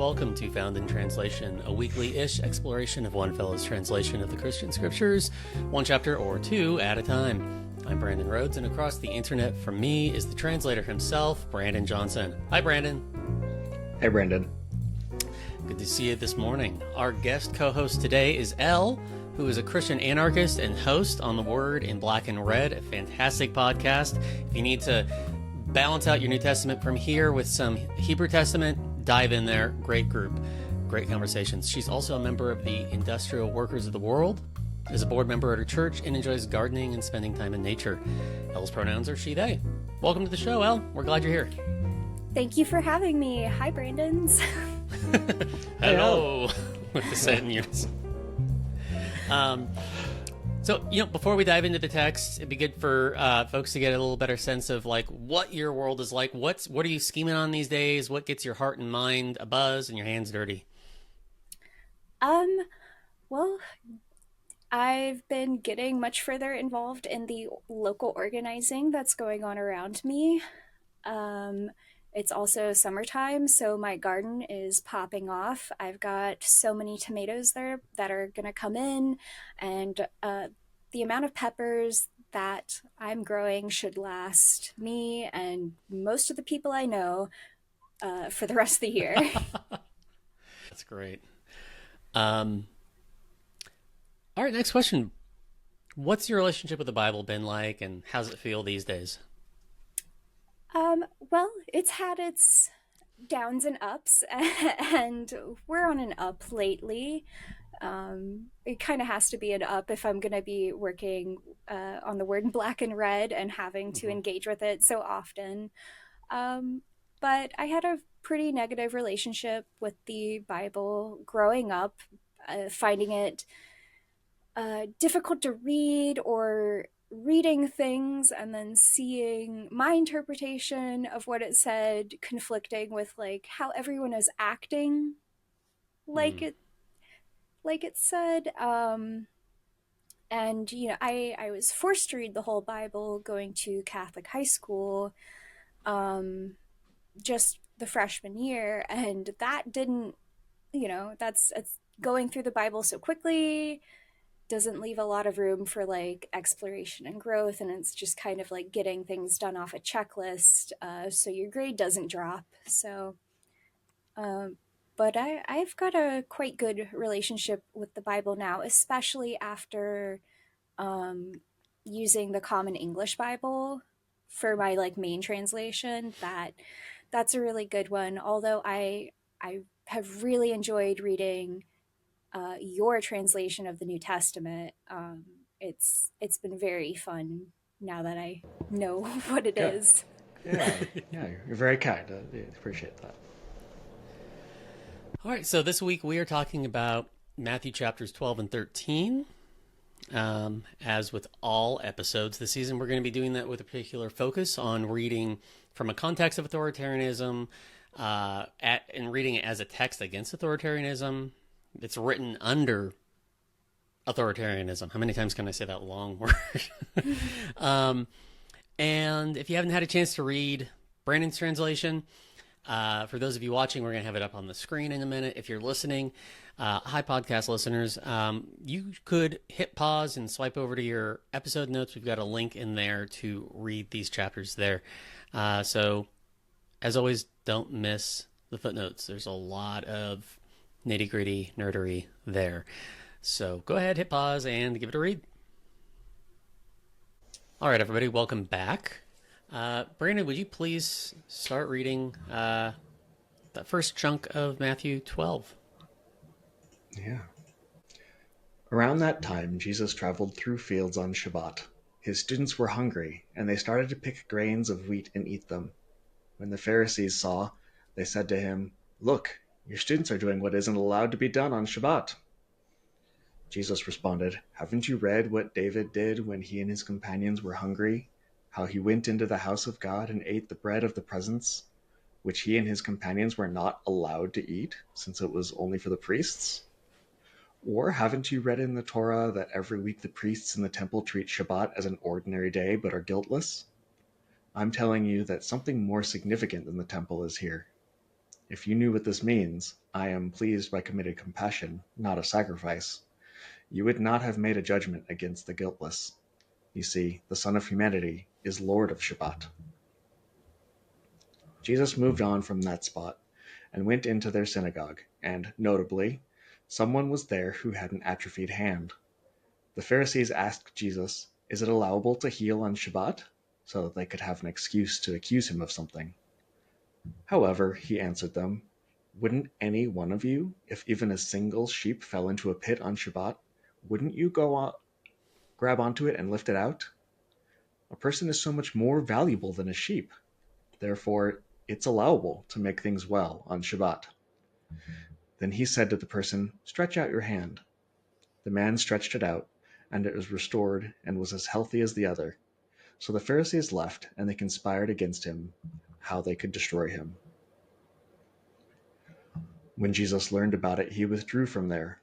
welcome to Found in Translation, a weekly-ish exploration of one fellow's translation of the Christian scriptures, one chapter or two at a time. I'm Brandon Rhodes, and across the internet from me is the translator himself, Brandon Johnson. Hi, Brandon. Hey, Brandon. Good to see you this morning. Our guest co-host today is Elle, who is a Christian anarchist and host on The Word in Black and Red, a fantastic podcast. If you need to balance out your New Testament from here with some Hebrew Testament, dive in there. Great group, great conversations. She's also a member of the Industrial Workers of the World, is a board member at her church, and enjoys gardening and spending time in nature. Elle's pronouns are she, they. Welcome to the show, Elle. We're glad you're here. Thank you for having me. Hi, Brandons. Hello. With the set in unison. So, before we dive into the text, it'd be good for folks to get a little better sense of like what your world is like. What are you scheming on these days? What gets your heart and mind abuzz and your hands dirty? Well, I've been getting much further involved in the local organizing that's going on around me. It's also summertime, so my garden is popping off. I've got so many tomatoes there that are going to come in, and the amount of peppers that I'm growing should last me and most of the people I know for the rest of the year. That's great. All right, next question. What's your relationship with the Bible been like, and how's it feel these days? Well, it's had its downs and ups, and we're on an up lately. It kind of has to be an up if I'm going to be working on the Word in Black and Red and having to engage with it so often. But I had a pretty negative relationship with the Bible growing up, finding it difficult to read, or reading things and then seeing my interpretation of what it said conflicting with like how everyone is acting like it said. And I was forced to read the whole Bible going to Catholic high school just the freshman year, and that didn't, it's going through the Bible so quickly doesn't leave a lot of room for like exploration and growth, and it's just kind of like getting things done off a checklist, so your grade doesn't drop. So but I've got a quite good relationship with the Bible now, especially after using the Common English Bible for my like main translation. That's a really good one, although I have really enjoyed reading your translation of the New Testament. It's been very fun now that I know what it is. Yeah, you're very kind. I appreciate that. All right, so this week we are talking about Matthew chapters 12 and 13. As with all episodes this season, we're going to be doing that with a particular focus on reading from a context of authoritarianism, and reading it as a text against authoritarianism. It's written under authoritarianism. How many times can I say that long word? And if you haven't had a chance to read Brandon's translation, for those of you watching, we're going to have it up on the screen in a minute. If you're listening, hi podcast listeners, you could hit pause and swipe over to your episode notes. We've got a link in there to read these chapters there. So as always, don't miss the footnotes. There's a lot of nitty-gritty nerdery there. So go ahead, hit pause, and give it a read. All right, everybody, welcome back. Brandon, would you please start reading that first chunk of Matthew 12? Yeah. Around that time, Jesus traveled through fields on Shabbat. His students were hungry, and they started to pick grains of wheat and eat them. When the Pharisees saw, they said to him, "Look, your students are doing what isn't allowed to be done on Shabbat." Jesus responded, "Haven't you read what David did when he and his companions were hungry? How he went into the house of God and ate the bread of the presence, which he and his companions were not allowed to eat, since it was only for the priests? Or haven't you read in the Torah that every week the priests in the temple treat Shabbat as an ordinary day but are guiltless? I'm telling you that something more significant than the temple is here. If you knew what this means, I am pleased by committed compassion, not a sacrifice, you would not have made a judgment against the guiltless. You see, the Son of Humanity is Lord of Shabbat. Jesus moved on from that spot and went into their synagogue, and, notably, someone was there who had an atrophied hand. The Pharisees asked Jesus, "Is it allowable to heal on Shabbat?" so that they could have an excuse to accuse him of something. However, he answered them, "Wouldn't any one of you, if even a single sheep fell into a pit on Shabbat, wouldn't you grab onto it and lift it out? A person is so much more valuable than a sheep. Therefore, it's allowable to make things well on Shabbat." Then he said to the person, "Stretch out your hand." The man stretched it out, and it was restored and was as healthy as the other. So the Pharisees left, and they conspired against him, how they could destroy him. When Jesus learned about it, he withdrew from there.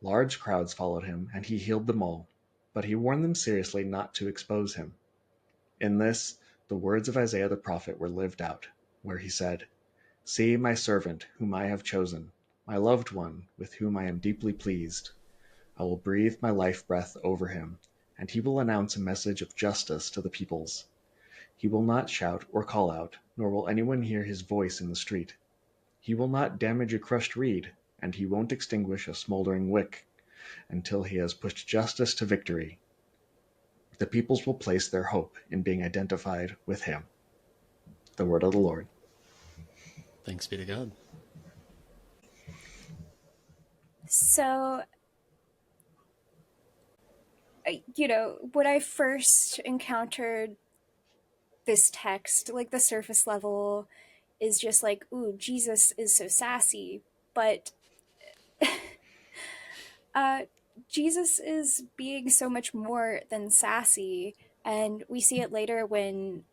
Large crowds followed him, and he healed them all, but he warned them seriously not to expose him. In this, the words of Isaiah the prophet were lived out, where he said, "See my servant, whom I have chosen, my loved one, with whom I am deeply pleased. I will breathe my life breath over him, and he will announce a message of justice to the peoples. He will not shout or call out, nor will anyone hear his voice in the street. He will not damage a crushed reed, and he won't extinguish a smoldering wick, until he has pushed justice to victory. The peoples will place their hope in being identified with him." The word of the Lord. Thanks be to God. So, when I first encountered this text, like the surface level is just like, ooh, Jesus is so sassy. But Jesus is being so much more than sassy. And we see it later when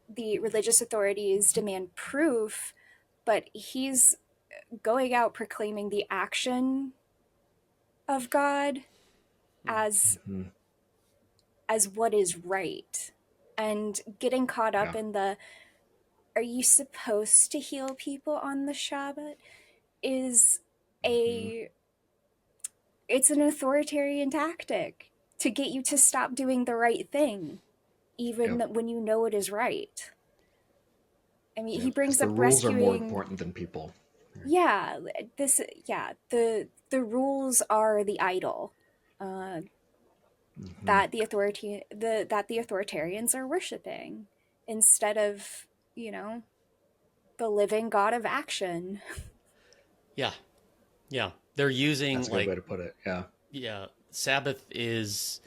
the religious authorities demand proof, but he's going out proclaiming the action of God as Mhm. as what is right, and getting caught up Yeah. in the, are you supposed to heal people on the Shabbat, is Mhm. a it's an authoritarian tactic to get you to stop doing the right thing, even Yep. when you know it is right. I mean, he Yep. Because brings the up rules are more rescuing. important than people. Yeah, the rules are the idol uh, Mhm. that the authoritarians are worshiping, instead of, you know, the living God of action. Yeah. Yeah. They're using That's a good way to put it. Yeah. yeah, Sabbath is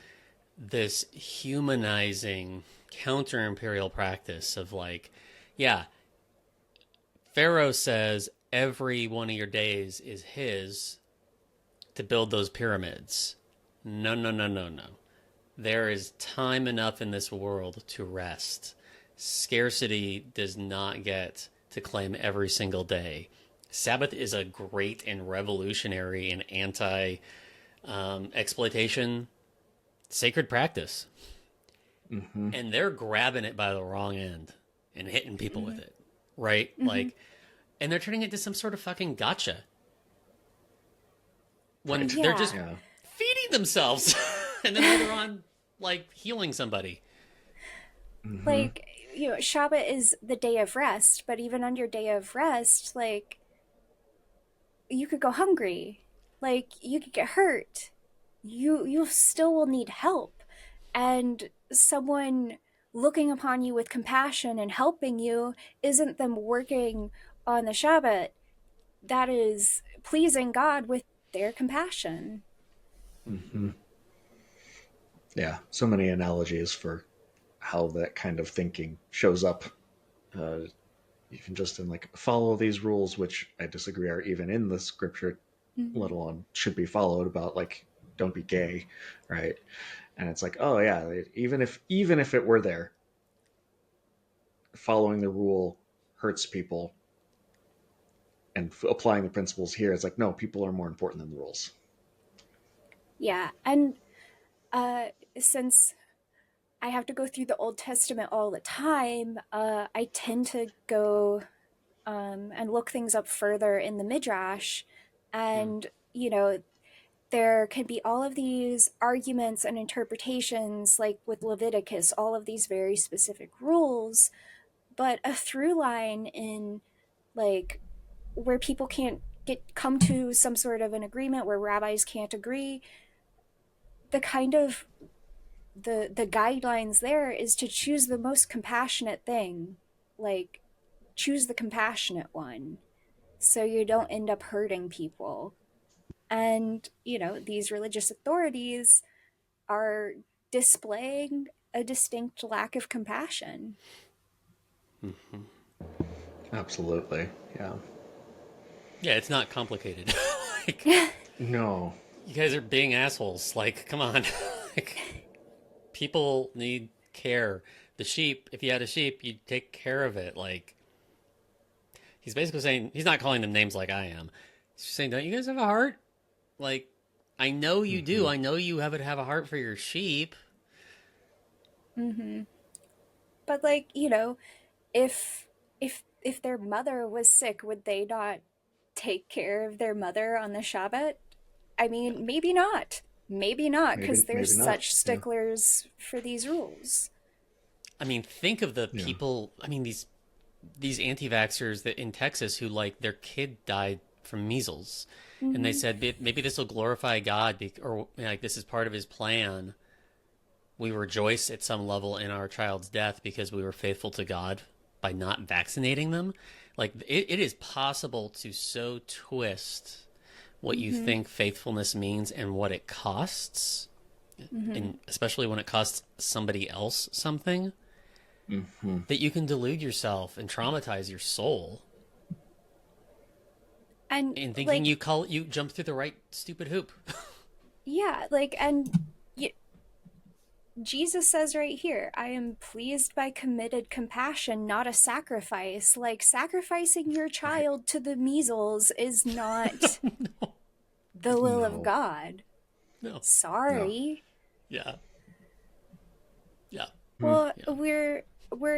this humanizing counter imperial practice of yeah, Pharaoh says every one of your days is his to build those pyramids. No, no, no, no, no. There is time enough in this world to rest. Scarcity does not get to claim every single day. Sabbath is a great and revolutionary and anti exploitation sacred practice. Hmm. And they're grabbing it by the wrong end and hitting people Mm-hmm. with it. Right? Mm-hmm. And they're turning it into some sort of fucking gotcha when Right. they're Yeah. just Yeah. feeding themselves and then later on, healing somebody. Hmm. Like, Shabbat is the day of rest, but even on your day of rest, like, you could go hungry, like you could get hurt, you still will need help, and someone looking upon you with compassion and helping you isn't them working on the Shabbat. That is pleasing God with their compassion. Hmm. Yeah. So many analogies for how that kind of thinking shows up. Uh, Even just in follow these rules, which I disagree are even in the scripture, Mm-hmm. let alone should be followed, about don't be gay, right? And it's like, oh yeah, even if it were there, following the rule hurts people, and applying the principles here, it's like, no, people are more important than the rules. Yeah, and uh since I have to go through the Old Testament all the time, I tend to go and look things up further in the Midrash. And, there can be all of these arguments and interpretations, like with Leviticus, all of these very specific rules, but a through line in like where people can't come to some sort of an agreement, where rabbis can't agree, the kind of the guidelines there is to choose the most compassionate thing, like choose the compassionate one, so you don't end up hurting people. And these religious authorities are displaying a distinct lack of compassion. Absolutely. Yeah. Yeah, it's not complicated. Like, No. you guys are being assholes. Like, come on. Like, people need care. The sheep, if you had a sheep, you'd take care of it. Like, he's basically saying, he's not calling them names like I am. He's just saying, don't you guys have a heart? Like, I know you do. I know you have a heart for your sheep. But if if their mother was sick, would they not take care of their mother on the Shabbat? I mean, maybe not. Maybe not, because they're Maybe not. such sticklers for these rules. I mean, think of the people. I mean, these anti-vaxxers that in Texas who, like, their kid died from measles, and they said maybe this will glorify God, or like this is part of His plan. We rejoice at some level in our child's death because we were faithful to God by not vaccinating them. Like, it is possible to so twist what you think faithfulness means and what it costs, and especially when it costs somebody else something, that you can delude yourself and traumatize your soul. And thinking you jump through the right stupid hoop. Yeah, Jesus says right here, I am pleased by committed compassion, not a sacrifice. Like, sacrificing your child to the measles is not the will of God. No. Sorry. Yeah. Yeah. Well, we're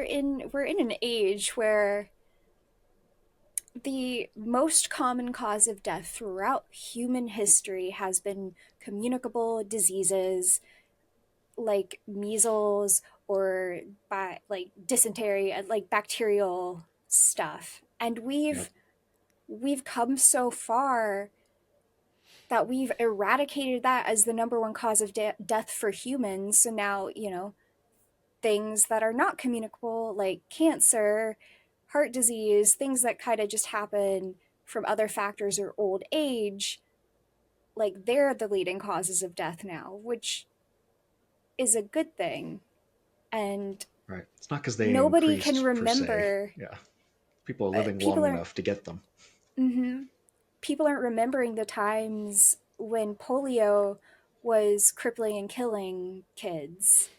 in an age where the most common cause of death throughout human history has been communicable diseases like measles or like dysentery and like bacterial stuff. And we've come so far that we've eradicated that as the number one cause of death for humans. So now, things that are not communicable, like cancer, heart disease, things that kind of just happen from other factors or old age, like they're the leading causes of death now, which is a good thing. And right, it's not because they nobody increased, can remember. Yeah, people are living long enough to get them. People aren't remembering the times when polio was crippling and killing kids.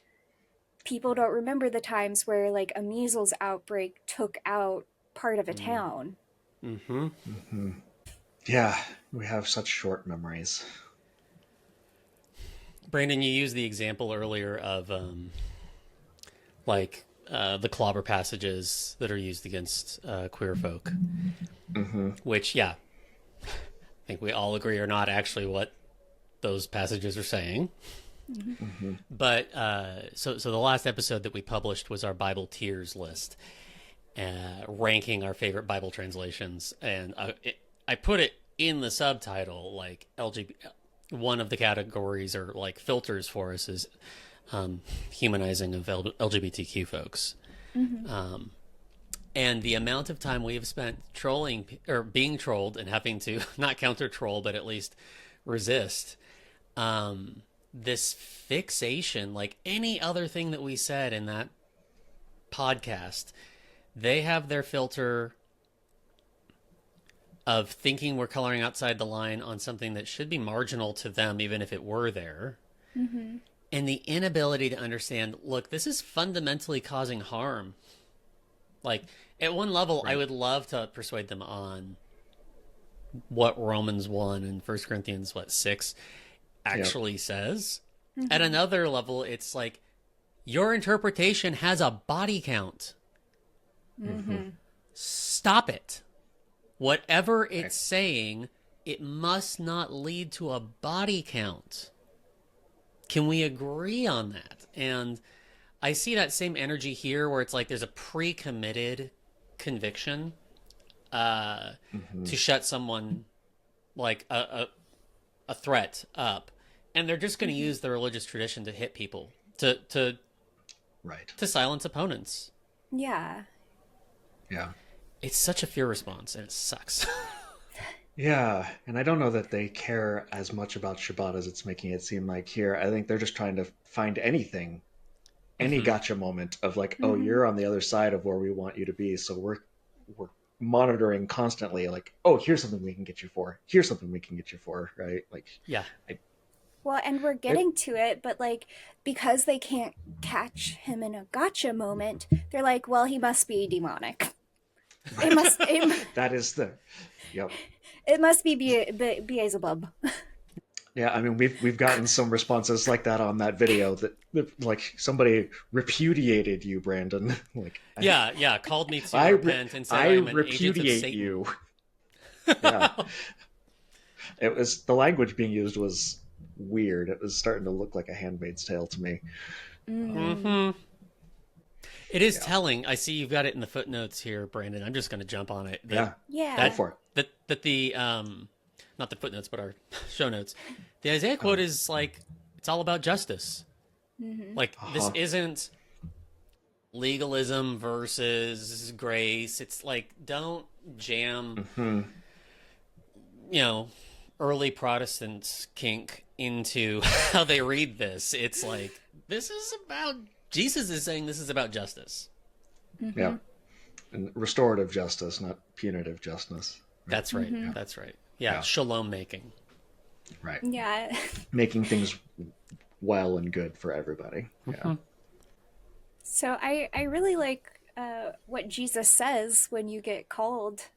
People don't remember the times where like a measles outbreak took out part of a town. Yeah, we have such short memories. Brandon, you used the example earlier of the clobber passages that are used against queer folk, which, I think we all agree are not actually what those passages are saying. But so the last episode that we published was our Bible tiers list, ranking our favorite Bible translations, and I put it in the subtitle, like LGBT. One of the categories or like filters for us is humanizing of LGBTQ folks. And the amount of time we have spent trolling or being trolled and having to not counter troll, but at least resist this fixation, like any other thing that we said in that podcast, they have their filter of thinking we're coloring outside the line on something that should be marginal to them, even if it were there. And the inability to understand, look, this is fundamentally causing harm. Like, at one level, I would love to persuade them on what Romans 1 and 1 Corinthians, 6 actually says. At another level, it's like, your interpretation has a body count. stop it. Whatever it's saying, it must not lead to a body count. Can we agree on that? And I see that same energy here where it's like there's a pre-committed conviction to shut someone like a threat up. And they're just going to use the religious tradition to hit people, to silence opponents. Yeah. Yeah. It's such a fear response, and it sucks. Yeah, and I don't know that they care as much about Shabbat as it's making it seem like here. I think they're just trying to find anything, any gotcha moment of like, oh, you're on the other side of where we want you to be, so we're monitoring constantly. Like, oh, here's something we can get you for. Here's something we can get you for, right? Like, Yeah. Well, and we're getting to it, but like because they can't catch him in a gotcha moment, they're like, well, he must be demonic. That is the, yep. It must be Beelzebub. Yeah, I mean we've gotten some responses like that on that video that like somebody repudiated you, Brandon. Like yeah, called me to repent and said I'm an agent of Satan. You. Yeah, it was the language being used was weird. It was starting to look like a Handmaid's Tale to me. It is telling. I see you've got it in the footnotes here, Brandon. I'm just going to jump on it. Yeah. Go for it. That the not the footnotes, but our show notes. The Isaiah quote is like it's all about justice. Like this isn't legalism versus grace. It's like don't jam, early Protestants kink into how they read this. It's like this is about Jesus is saying this is about justice. Yeah, and restorative justice, not punitive justice. Right? That's right. Yeah. That's right. Yeah, shalom making. Right. Yeah. Making things well and good for everybody. Yeah. So I really like what Jesus says when you get called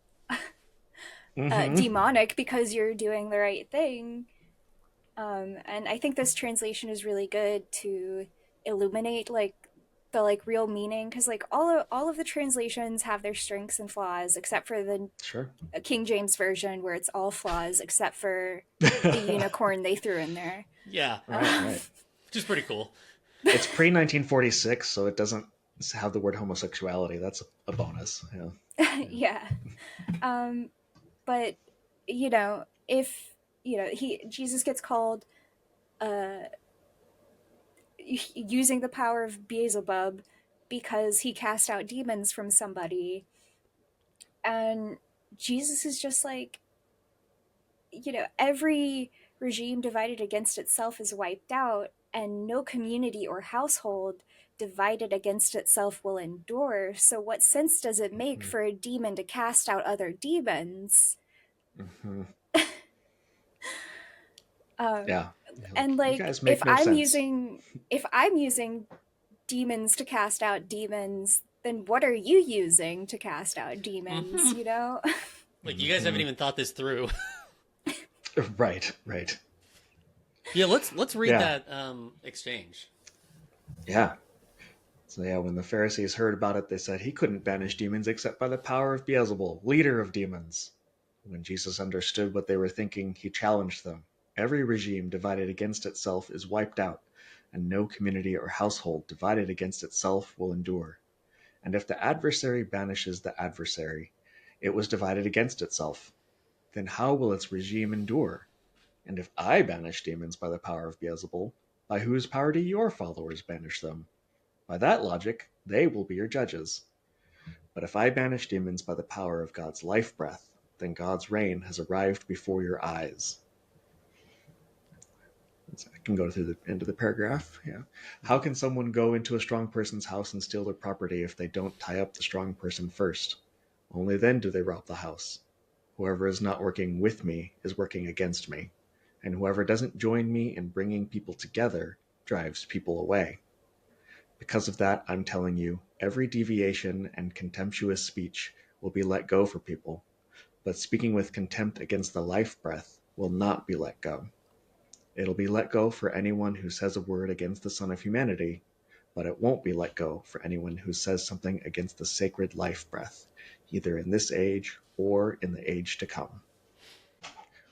demonic because you're doing the right thing. And I think this translation is really good to illuminate like the real meaning because like all of the translations have their strengths and flaws except for the King James version where it's all flaws except for the unicorn they threw in there. Yeah, right. Which is pretty cool. It's pre-1946, so it doesn't have the word homosexuality. That's a bonus. Yeah. But if Jesus gets called using the power of Beelzebub because he cast out demons from somebody, and Jesus is just like, every regime divided against itself is wiped out, and no community or household divided against itself will endure. So what sense does it make for a demon to cast out other demons? Yeah. And like if I'm using demons to cast out demons, then what are you using to cast out demons, Like you guys haven't even thought this through. Right. Yeah, let's read that exchange. Yeah. So when the Pharisees heard about it, they said he couldn't banish demons except by the power of Beelzebul, leader of demons. When Jesus understood what they were thinking, he challenged them. Every regime divided against itself is wiped out, and no community or household divided against itself will endure. And if the adversary banishes the adversary, it was divided against itself. Then how will its regime endure? And if I banish demons by the power of Beelzebul, by whose power do your followers banish them? By that logic, they will be your judges. But if I banish demons by the power of God's life breath, then God's reign has arrived before your eyes. I can go through the end of the paragraph. Yeah. How can someone go into a strong person's house and steal their property if they don't tie up the strong person first? Only then do they rob the house. Whoever is not working with me is working against me, and whoever doesn't join me in bringing people together drives people away. Because of that, I'm telling you, every deviation and contemptuous speech will be let go for people, but speaking with contempt against the life breath will not be let go. It'll be let go for anyone who says a word against the Son of Humanity, but it won't be let go for anyone who says something against the sacred life breath. either in this age or in the age to come.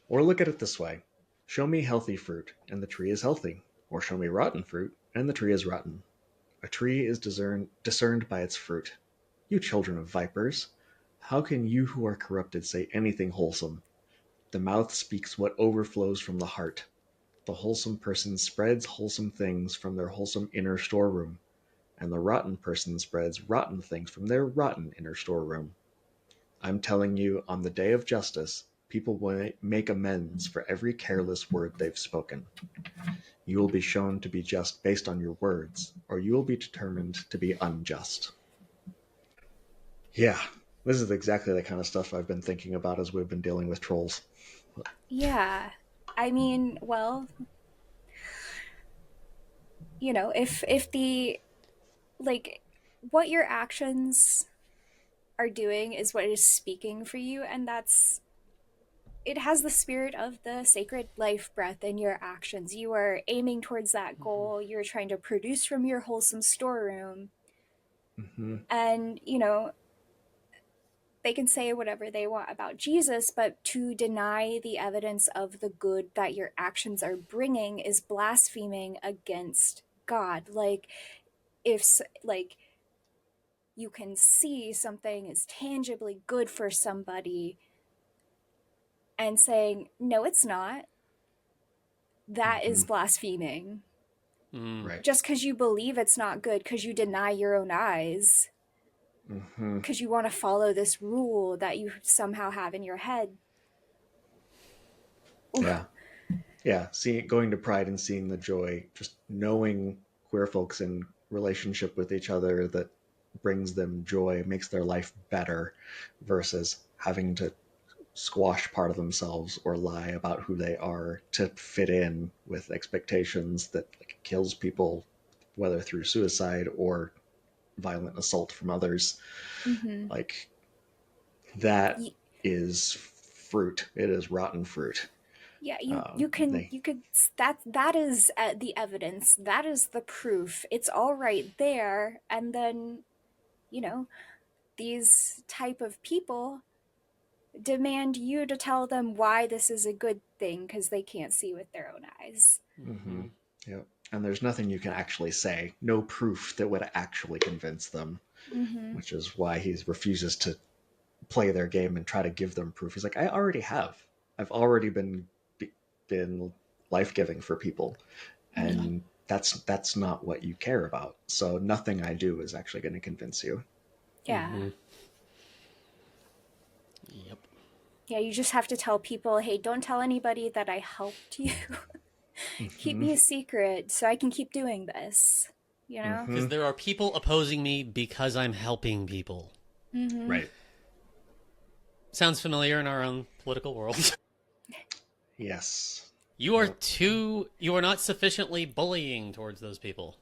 Or look at it this way. Show me healthy fruit, and the tree is healthy. Or show me rotten fruit, and the tree is rotten. A tree is discerned by its fruit. You children of vipers, how can you who are corrupted say anything wholesome? The mouth speaks what overflows from the heart. The wholesome person spreads wholesome things from their wholesome inner storeroom, and the rotten person spreads rotten things from their rotten inner storeroom. I'm telling you, on the day of justice, people will make amends for every careless word they've spoken. You will be shown to be just based on your words, or you will be determined to be unjust. Yeah, this is exactly the kind of stuff I've been thinking about as we've been dealing with trolls. Yeah. I mean, well, if the, like, what your actions are doing is what is speaking for you, and it has the spirit of the sacred life breath in your actions. You are aiming towards that goal. You're trying to produce from your wholesome storeroom. Mm-hmm. And, they can say whatever they want about Jesus, but to deny the evidence of the good that your actions are bringing is blaspheming against God. Like, if, like, you can see something is tangibly good for somebody and saying, no, it's not, that Mm-hmm. is blaspheming. Right. Just because you believe it's not good, because you deny your own eyes, Mm-hmm. because you want to follow this rule that you somehow have in your head. Yeah. Yeah. Going to Pride and seeing the joy, just knowing queer folks in relationship with each other that brings them joy, makes their life better, versus having to squash part of themselves or lie about who they are to fit in with expectations that kills people, whether through suicide or violent assault from others. Mm-hmm. Like, that is fruit. It is rotten fruit. Yeah, you can They you could that is the evidence. That is the proof. It's all right there, and then you know these type of people demand you to tell them why this is a good thing because they can't see with their own eyes. Mm-hmm. Yep. And there's nothing you can actually say, no proof that would actually convince them, Mm-hmm. which is why he refuses to play their game and try to give them proof. He's like, I already have. I've already been life giving for people, and that's not what you care about. So nothing I do is actually going to convince you. Yeah. Yep. Yeah, you just have to tell people, hey, don't tell anybody that I helped you. Keep Mm-hmm. me a secret so I can keep doing this, you know? Mm-hmm. Because there are people opposing me because I'm helping people. Mm-hmm. Right. Sounds familiar in our own political world. Yes. You Yep. are not sufficiently bullying towards those people.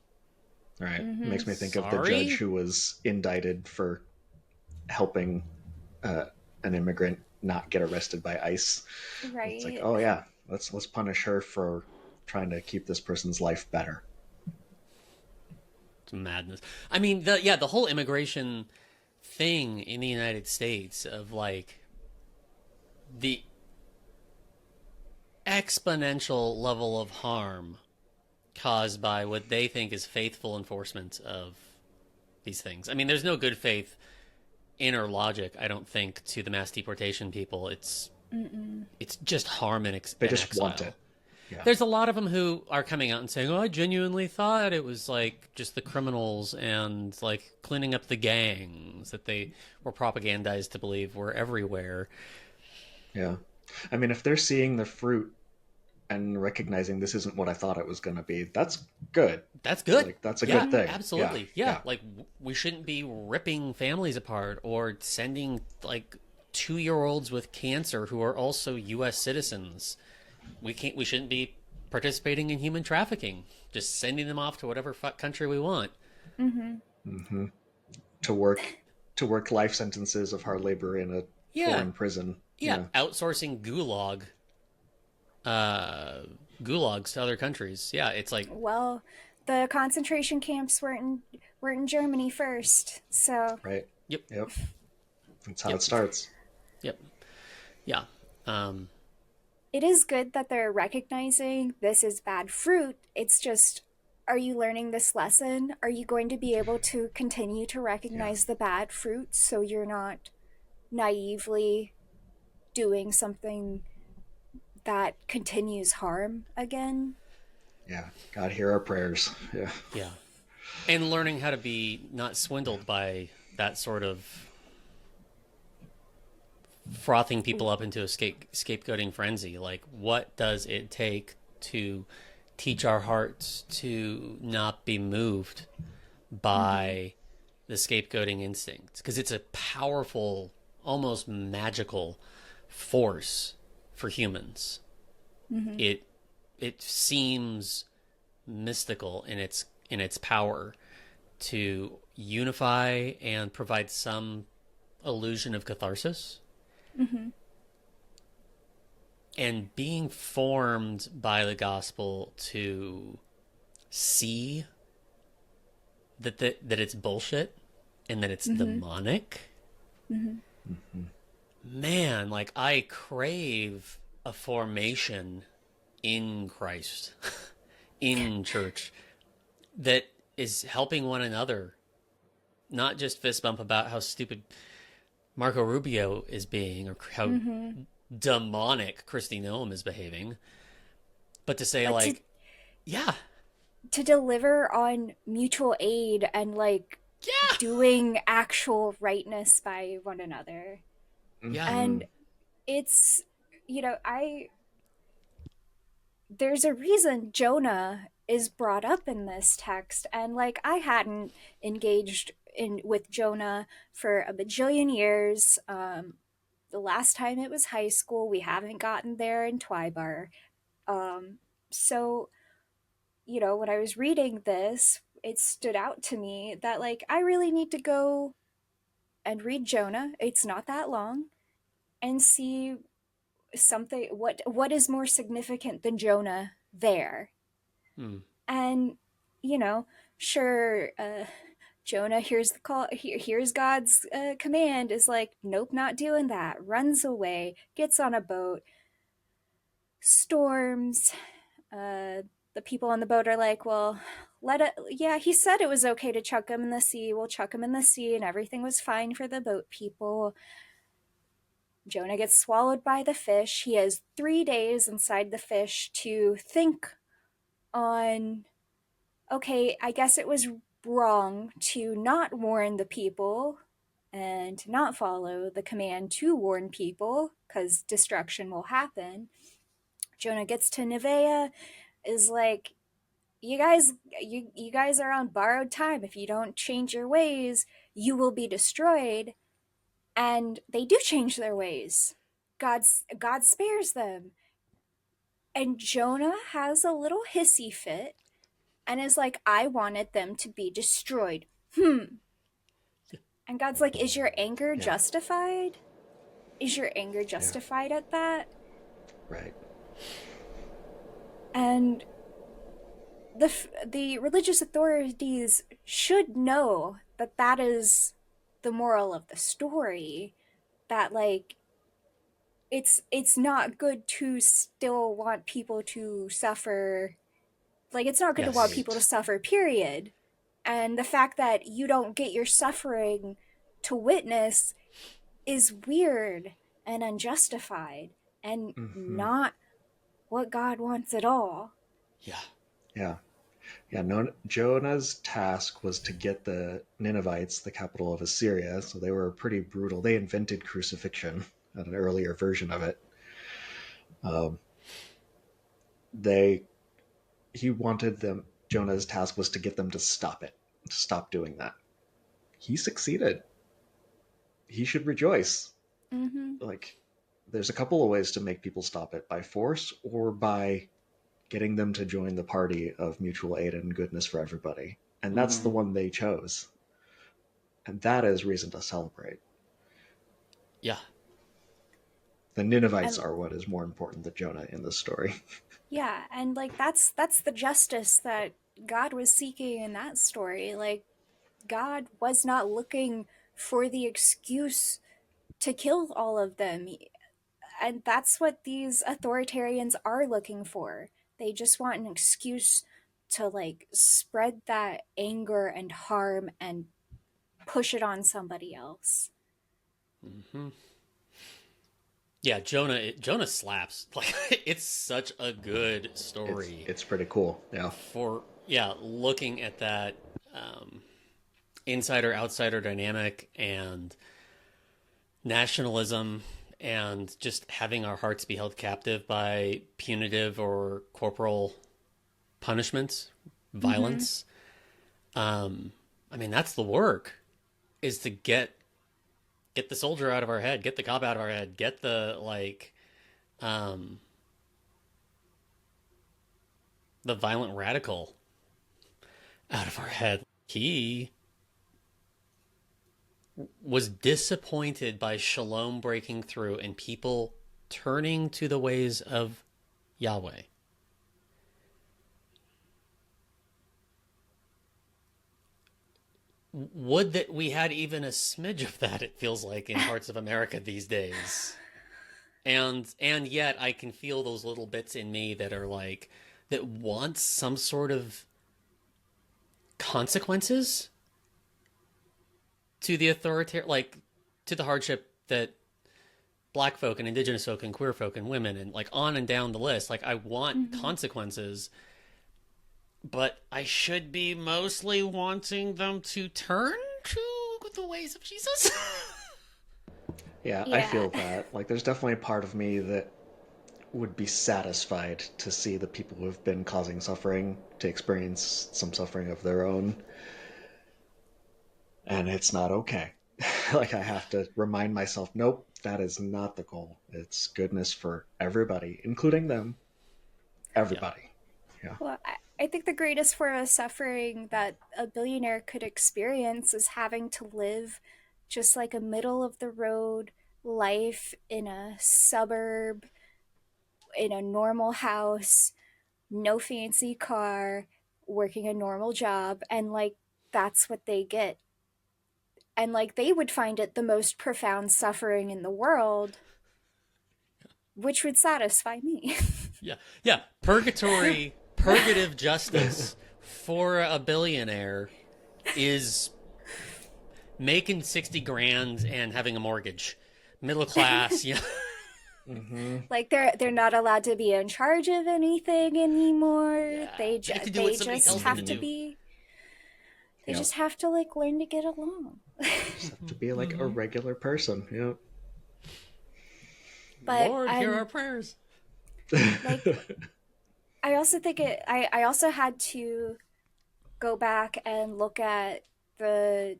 Right. Mm-hmm. Makes me think of the Sorry? judge who was indicted for helping an immigrant not get arrested by ICE. It's like, Right. oh yeah, let's punish her for trying to keep this person's life better. It's madness. I mean, the whole immigration thing in the United States of like the exponential level of harm caused by what they think is faithful enforcement of these things. I mean, there's no good faith inner logic, I don't think, to the mass deportation people. It's just harm and, They and just exile. want it. Yeah. There's a lot of them who are coming out and saying, "Oh, I genuinely thought it was like just the criminals and like cleaning up the gangs that they were propagandized to believe were everywhere." Yeah. I mean, if they're seeing the fruit and recognizing this isn't what I thought it was going to be, that's good. That's good. Like, that's a Yeah, good thing. absolutely. Yeah. Yeah, like we shouldn't be ripping families apart or sending like 2-year-olds with cancer who are also U.S. citizens. We shouldn't be participating in human trafficking. Just sending them off to whatever country we want. Mm-hmm. Mm-hmm. To work life sentences of hard labor in a Yeah, foreign prison. yeah. Outsourcing gulags to other countries. Yeah, it's like Well, the concentration camps weren't in Germany first, so Right. yep. Yep. That's how Yep. it starts. Yep. Yeah. Um, It is good that they're recognizing this is bad fruit. It's just, are you learning this lesson? Are you going to be able to continue to Yeah. recognize the bad fruit so you're not naively doing something that continues harm again? Yeah. God, hear our prayers. Yeah. yeah. And learning how to be not swindled by that sort of frothing people up into a scapegoating frenzy. Like, what does it take to teach our hearts to not be moved by the scapegoating instinct? Because it's a powerful, almost magical force for humans. It it seems mystical in its power to unify and provide some illusion of catharsis. And being formed by the gospel to see that it's bullshit and that it's demonic. Man, like I crave a formation in Christ, in church, that is helping one another, not just fist bump about how stupid Marco Rubio is being or how demonic Christy Noam is behaving, but to say But like, yeah, to deliver on mutual aid and like yeah, doing actual rightness by one another. yeah, Mm-hmm. And it's, you know, I there's a reason Jonah is brought up in this text, and like I hadn't engaged in with Jonah for a bajillion years. The last time it was high school. We haven't gotten there in TWIBAR. So you know, when I was reading this, it stood out to me that like I really need to go and read Jonah. It's not that long, and see something what is more significant than Jonah there. hmm, And you know, sure, Jonah hears the call, hears God's command, is like, nope, not doing that. Runs away, gets on a boat, storms. The people on the boat are like, well, let it. Yeah, he said it was okay to chuck him in the sea. We'll chuck him in the sea, and everything was fine for the boat people. Jonah gets swallowed by the fish. He has 3 days inside the fish to think on, okay, I guess it was wrong to not warn the people and to not follow the command to warn people because destruction will happen. Jonah gets to Nevaeh, is like, you guys, you guys are on borrowed time. If you don't change your ways, you will be destroyed. And they do change their ways. God spares them. And Jonah has a little hissy fit and is like, I wanted them to be destroyed. And God's like, is your anger Yeah. justified? Is your anger Yeah. justified at that? Right. And the religious authorities should know that that is the moral of the story, that like it's not good to still want people to suffer. Like, it's not good to want yes, people to Right. suffer, period. And the fact that you don't get your suffering to witness is weird and unjustified and Mm-hmm. not what God wants at all. yeah, Yeah. Yeah. No, Jonah's task was to get the Ninevites, the capital of Assyria, so they were pretty brutal. They invented crucifixion at an earlier version of it. Um, they he wanted them. Jonah's task was to get them to stop it, to stop doing that. He succeeded. He should rejoice. Mm-hmm. Like, there's a couple of ways to make people stop it: by force or by getting them to join the party of mutual aid and goodness for everybody. And that's the one they chose. And that is reason to celebrate. yeah, The Ninevites And are what is more important than Jonah in this story. yeah, and like that's the justice that God was seeking in that story. Like, God was not looking for the excuse to kill all of them. And that's what these authoritarians are looking for. They just want an excuse to like spread that anger and harm and push it on somebody else. Mm-hmm. Yeah, Jonah slaps. Like it's such a good story. It's pretty cool. Yeah. For looking at that insider outsider dynamic and nationalism and just having our hearts be held captive by punitive or corporal punishments, violence. I mean, that's the work, is to get the soldier out of our head, get the cop out of our head, get the the violent radical out of our head. He was disappointed by shalom breaking through and people turning to the ways of Yahweh. Would that we had even a smidge of that, it feels like, in parts of America these days. And yet I can feel those little bits in me that are like, that want some sort of consequences to the authoritarian, like to the hardship that black folk and indigenous folk and queer folk and women and like on and down the list. Like I want consequences, but I should be mostly wanting them to turn to the ways of Jesus. Yeah, I feel that. Like there's definitely a part of me that would be satisfied to see the people who have been causing suffering to experience some suffering of their own. And it's not okay. Like I have to remind myself, nope, that is not the goal. It's goodness for everybody, including them. Everybody. Yeah. Well, I think the greatest form of suffering that a billionaire could experience is having to live just like a middle of the road life in a suburb, in a normal house, no fancy car, working a normal job, and like that's what they get. And like they would find it the most profound suffering in the world, which would satisfy me. Yeah. Purgative justice for a billionaire is making 60 grand and having a mortgage. Middle class, yeah. Like they're not allowed to be in charge of anything anymore. Yeah. They can do what somebody just tells have them to do. be. They just have to like learn to get along. Just have to be like a regular person. Yep. But Lord, hear our prayers. like, I also think I also had to go back and look at the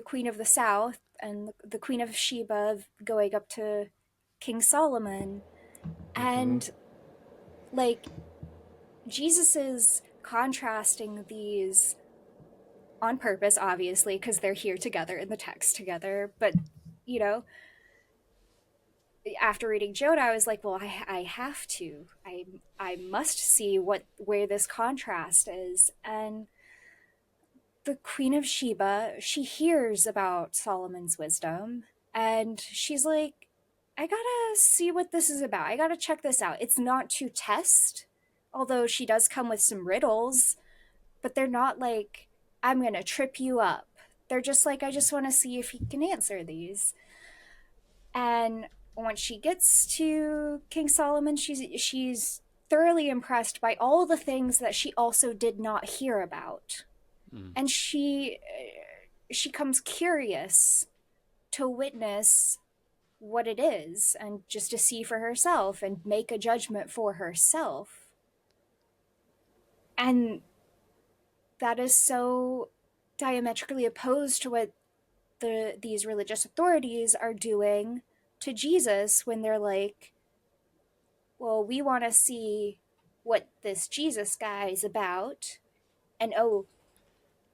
Queen of the South and the Queen of Sheba going up to King Solomon, and like Jesus is contrasting these on purpose, obviously, because they're here together in the text together. But you know, after reading Jonah, I was like, well, I have to, I must see where this contrast is. And the Queen of Sheba, she hears about Solomon's wisdom, and she's like, I gotta see what this is about. I gotta check this out. It's not to test, although she does come with some riddles, but they're not like, I'm gonna trip you up. They're just like, I just want to see if you can answer these. And once she gets to King Solomon, she's thoroughly impressed by all the things that she also did not hear about. And she comes curious to witness what it is and just to see for herself and make a judgment for herself. And that is so diametrically opposed to what these religious authorities are doing to Jesus when they're like, well, we want to see what this Jesus guy is about. And oh,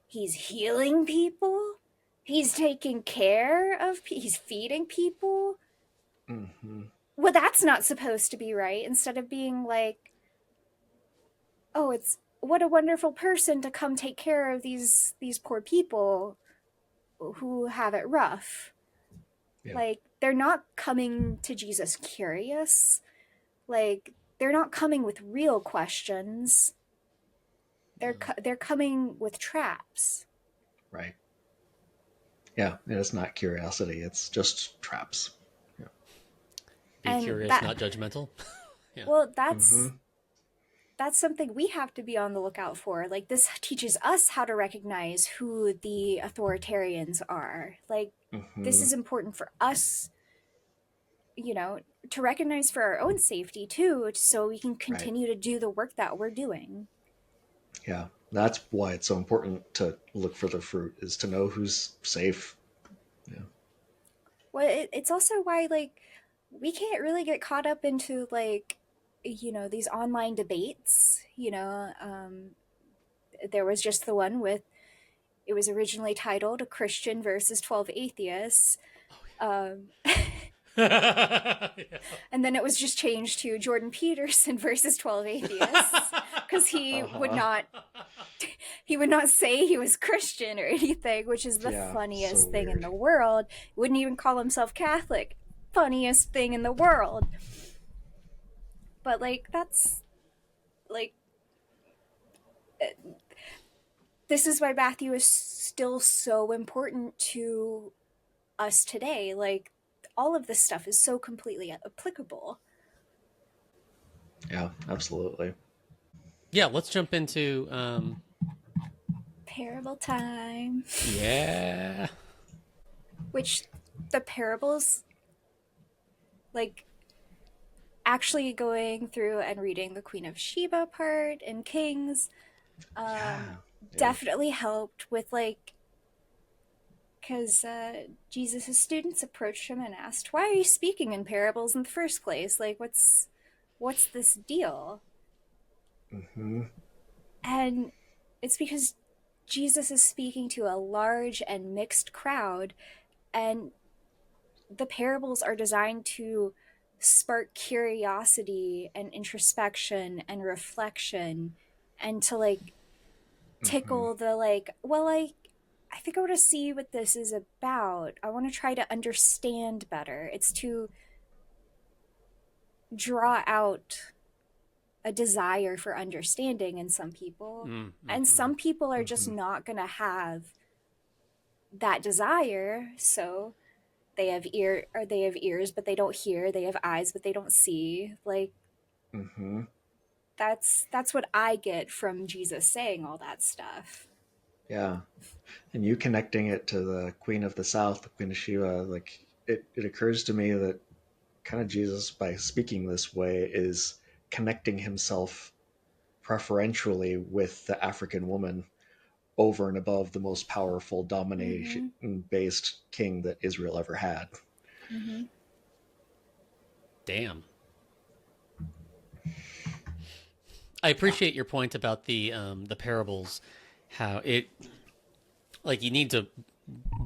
he's healing people? He's taking care of he's feeding people? Well, that's not supposed to be right. Instead of being like, oh, it's what a wonderful person to come take care of these poor people who have it rough. Yeah. Like, they're not coming to Jesus curious. Like, they're not coming with real questions. They're coming with traps. Right. Yeah. And it's not curiosity, it's just traps. Yeah. Be And curious, that, not judgmental. Yeah. well, Mm-hmm. that's something we have to be on the lookout for. Like, this teaches us how to recognize who the authoritarians are. Like, this Mm-hmm. is important for us, to recognize for our own safety too, so we can Right. continue to do the work that we're doing. Yeah. That's why it's so important to look for the fruit, is to know who's safe. Yeah. Well, it's also why, like, we can't really get caught up into, like, these online debates. There was just the one with, it was originally titled "A Christian versus 12 Atheists." Um, Yeah. and then it was just changed to Jordan Peterson versus 12 Atheists, because Uh-huh. he would not say he was Christian or anything, which is the Yeah. So funniest thing in weird. the world. Wouldn't even call himself Catholic. Funniest thing in the world. But, like, that's, like, this is why Matthew is still so important to us today. Like, all of this stuff is so completely applicable. Yeah, absolutely. Yeah, let's jump into Parable time. yeah. Which, the parables, like, actually going through and reading the Queen of Sheba part in Kings, Yeah. Yeah. definitely helped with, like, because Jesus' students approached him and asked, "Why are you speaking in parables in the first place? Like, what's this deal?" Mm-hmm. And it's because Jesus is speaking to a large and mixed crowd, and the parables are designed to spark curiosity and introspection and reflection, and to, like, Mm-hmm. tickle the, like, well, I think I want to see what this is about. I want to try to understand better. It's to draw out a desire for understanding in some people. And Mm-hmm. some people are just Mm-hmm. not going to have that desire, so they have ears but they don't hear, they have eyes but they don't see. Like, Mm-hmm. that's what I get from Jesus saying all that stuff. Yeah. And you connecting it to the Queen of the South, the Queen of Sheba, like it occurs to me that kind of Jesus, by speaking this way, is connecting himself preferentially with the African woman over and above the most powerful domination Mm-hmm. based king that Israel ever had. Mm-hmm. Damn. I appreciate your point about the parables, how it, like, you need to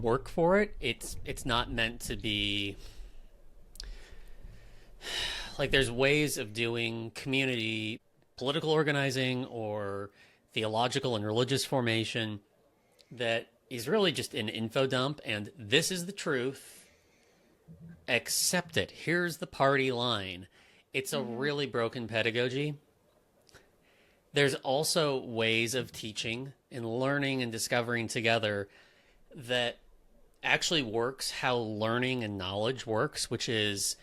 work for it. It's not meant to be like, there's ways of doing community political organizing or theological and religious formation that is really just an info dump, and this is the truth, accept it, here's the party line. It's a Mm-hmm. really broken pedagogy. There's also ways of teaching and learning and discovering together that actually works how learning and knowledge works, which is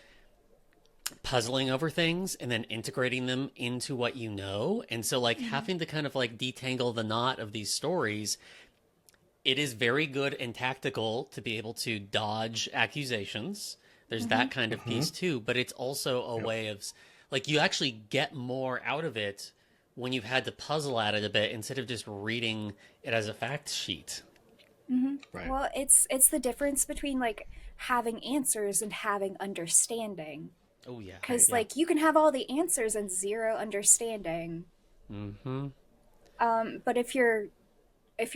puzzling over things and then integrating them into what you know. And so, like, Mm-hmm. having to kind of like detangle the knot of these stories, it is very good and tactical to be able to dodge accusations. There's Mm-hmm. that kind of Mm-hmm. piece too, but it's also a Yep. way of, like, you actually get more out of it when you've had to puzzle at it a bit instead of just reading it as a fact sheet. Mm-hmm. Right. Well, it's the difference between, like, having answers and having understanding. Oh yeah, Because, yeah. like, you can have all the answers and zero understanding. Mm-hmm. But if you're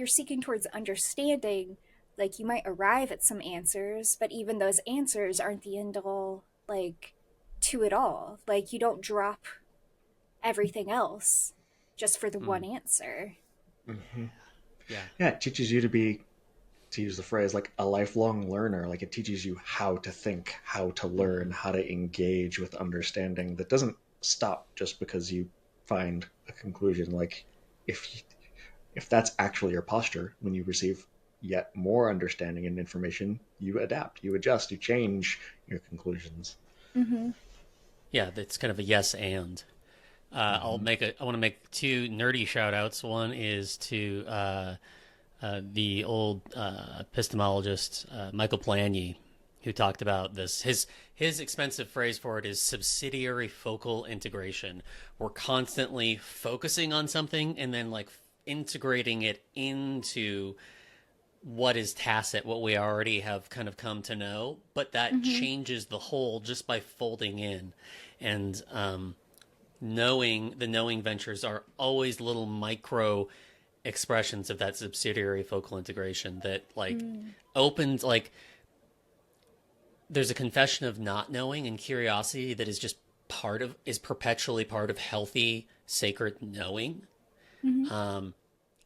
seeking towards understanding, like, you might arrive at some answers, but even those answers aren't the end all, like, to it all. Like, you don't drop everything else just for the Mm. one answer. Mm-hmm. Yeah. Yeah, it teaches you to be to use the phrase, like a lifelong learner. Like it teaches you how to think, how to learn, how to engage with understanding. That doesn't stop just because you find a conclusion. Like if that's actually your posture when you receive yet more understanding and information, you adapt, you adjust, you change your conclusions. Mm-hmm. Yeah, that's kind of a yes and. I want to make two nerdy shout outs. One is to the old epistemologist Michael Polanyi, who talked about this. His expensive phrase for it is subsidiary focal integration. We're constantly focusing on something and then like integrating it into what is tacit, what we already have kind of come to know, but that Mm-hmm. changes the whole just by folding in. And knowing ventures are always little micro expressions of that subsidiary focal integration that like opens like there's a confession of not knowing and curiosity that is just perpetually part of healthy sacred knowing. Mm-hmm.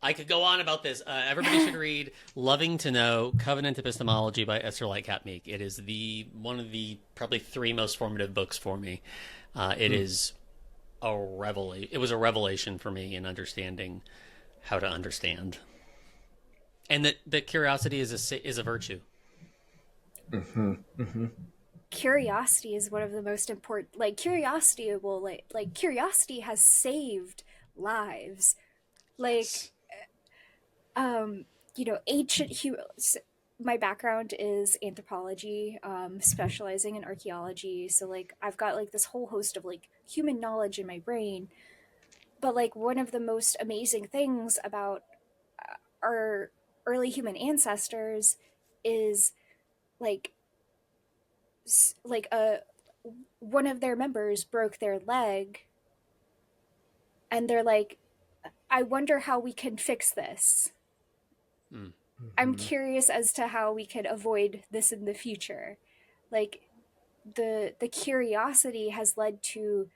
I could go on about this. Everybody should read Loving to Know, Covenant Epistemology by Esther Lightcap Meek. It is one of the probably three most formative books for me. It is it was a revelation for me in understanding how to understand. And that curiosity is a virtue. Mm-hmm. Mm-hmm. Curiosity is one of the most important. Like curiosity will like curiosity has saved lives. Like Yes. you know, ancient humans. My background is anthropology, specializing in archaeology. So like I've got like this whole host of like human knowledge in my brain. But like one of the most amazing things about our early human ancestors is like like a one of their members broke their leg and they're like, I wonder how we can fix this. Mm. I'm Mm-hmm. curious as to how we can avoid this in the future. Like the curiosity has led to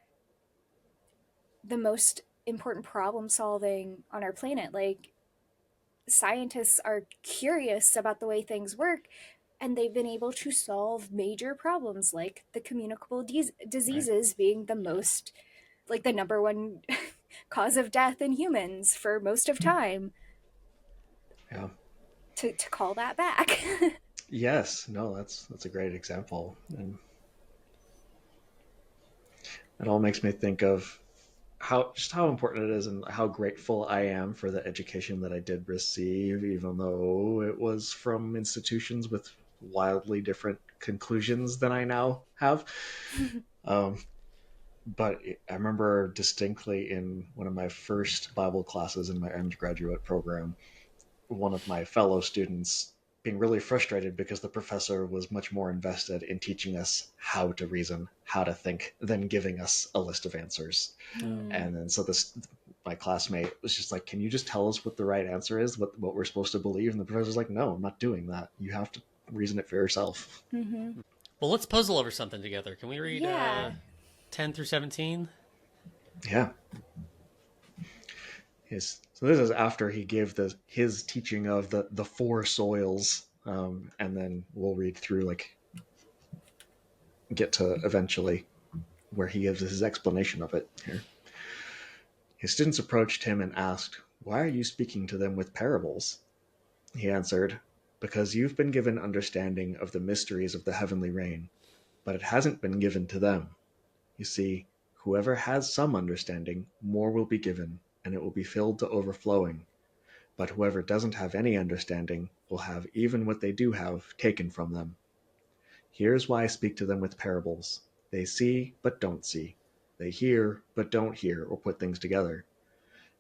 the most important problem solving on our planet. Like scientists are curious about the way things work and they've been able to solve major problems like the communicable Right. diseases being the most like the number one cause of death in humans for most of time Yeah. to call that back. Yes. No, that's a great example, and it all makes me think of how important it is and how grateful I am for the education that I did receive, even though it was from institutions with wildly different conclusions than I now have. Um, but I remember distinctly in one of my first Bible classes in my undergraduate program, one of my fellow students being really frustrated because the professor was much more invested in teaching us how to reason, how to think, than giving us a list of answers. Mm. And then so this my classmate was just like, "Can you just tell us what the right answer is? What we're supposed to believe?" And the professor's like, "No, I'm not doing that. You have to reason it for yourself." Mm-hmm. Well, let's puzzle over something together. Can we read Yeah. 10 through 17? Yeah. So this is after he gave his teaching of the four soils, and then we'll read through like get to eventually where he gives his explanation of it here. His students approached him and asked, "Why are you speaking to them with parables?" He answered, "Because you've been given understanding of the mysteries of the heavenly reign, but it hasn't been given to them. You see, whoever has some understanding, more will be given, and it will be filled to overflowing. But whoever doesn't have any understanding will have even what they do have taken from them. Here's why I speak to them with parables. They see, but don't see. They hear, but don't hear or put things together.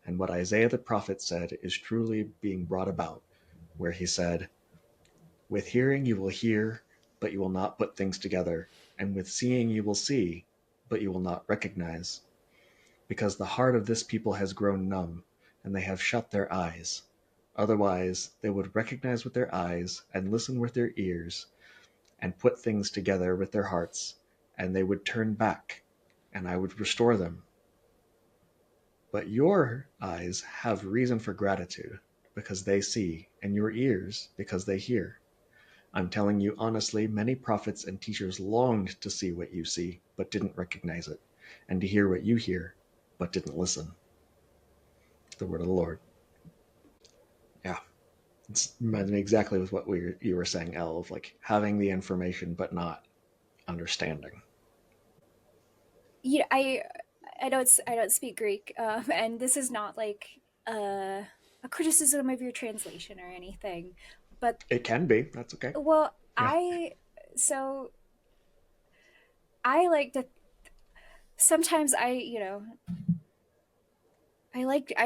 And what Isaiah the prophet said is truly being brought about, where he said, 'With hearing you will hear, but you will not put things together, and with seeing you will see, but you will not recognize. Because the heart of this people has grown numb, and they have shut their eyes. Otherwise, they would recognize with their eyes, and listen with their ears, and put things together with their hearts, and they would turn back, and I would restore them. But your eyes have reason for gratitude, because they see, and your ears because they hear. I'm telling you honestly, many prophets and teachers longed to see what you see, but didn't recognize it, and to hear what you hear, but didn't listen. The word of the Lord. Yeah, it's reminds me exactly with what you were saying, Elle, of like having the information but not understanding. Yeah, I don't speak Greek, and this is not like a criticism of your translation or anything, but It can be. That's okay. well, Yeah. so I like to sometimes I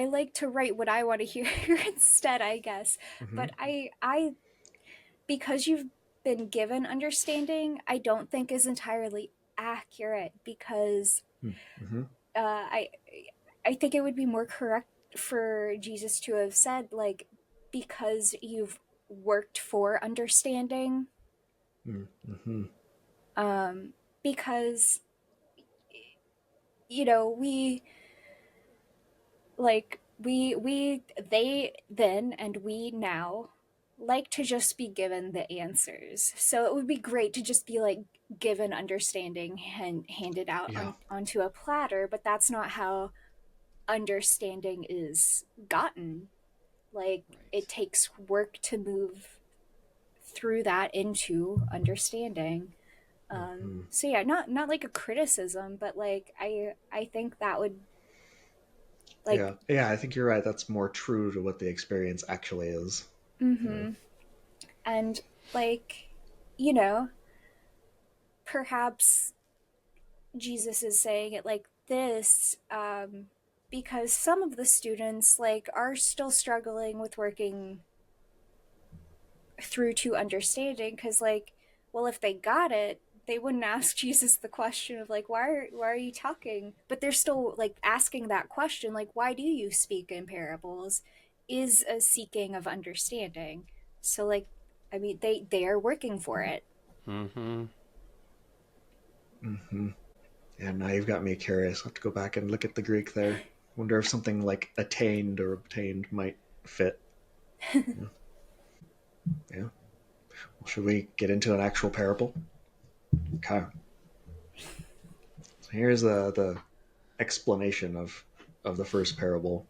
like to write what I want to hear instead, I guess. Mm-hmm. But I because you've been given understanding, I don't think is entirely accurate because Mm-hmm. I I think it would be more correct for Jesus to have said like because you've worked for understanding, Mm-hmm. um because you know we they then and we now like to just be given the answers, so it would be great to just be like given understanding and handed out Yeah. onto a platter, but that's not how understanding is gotten. Like Right. it takes work to move through that into understanding. Mm-hmm. So yeah, not like a criticism, but like I think that would Yeah. like Yeah, I think you're right. That's more true to what the experience actually is. Yeah. mm-hmm. And like you know perhaps Jesus is saying it like this, because some of the students like are still struggling with working through to understanding, because like well if they got it they wouldn't ask Jesus the question of like why are you talking, but they're still like asking that question like why do you speak in parables is a seeking of understanding. So like I mean they are working for it. Mm-hmm. Mm-hmm. Yeah, now you've got me curious. I'll have to go back and look at the Greek there. Wonder if something like attained or obtained might fit. Yeah. Yeah. Well, should we get into an actual parable? Okay. So here's the explanation of the first parable.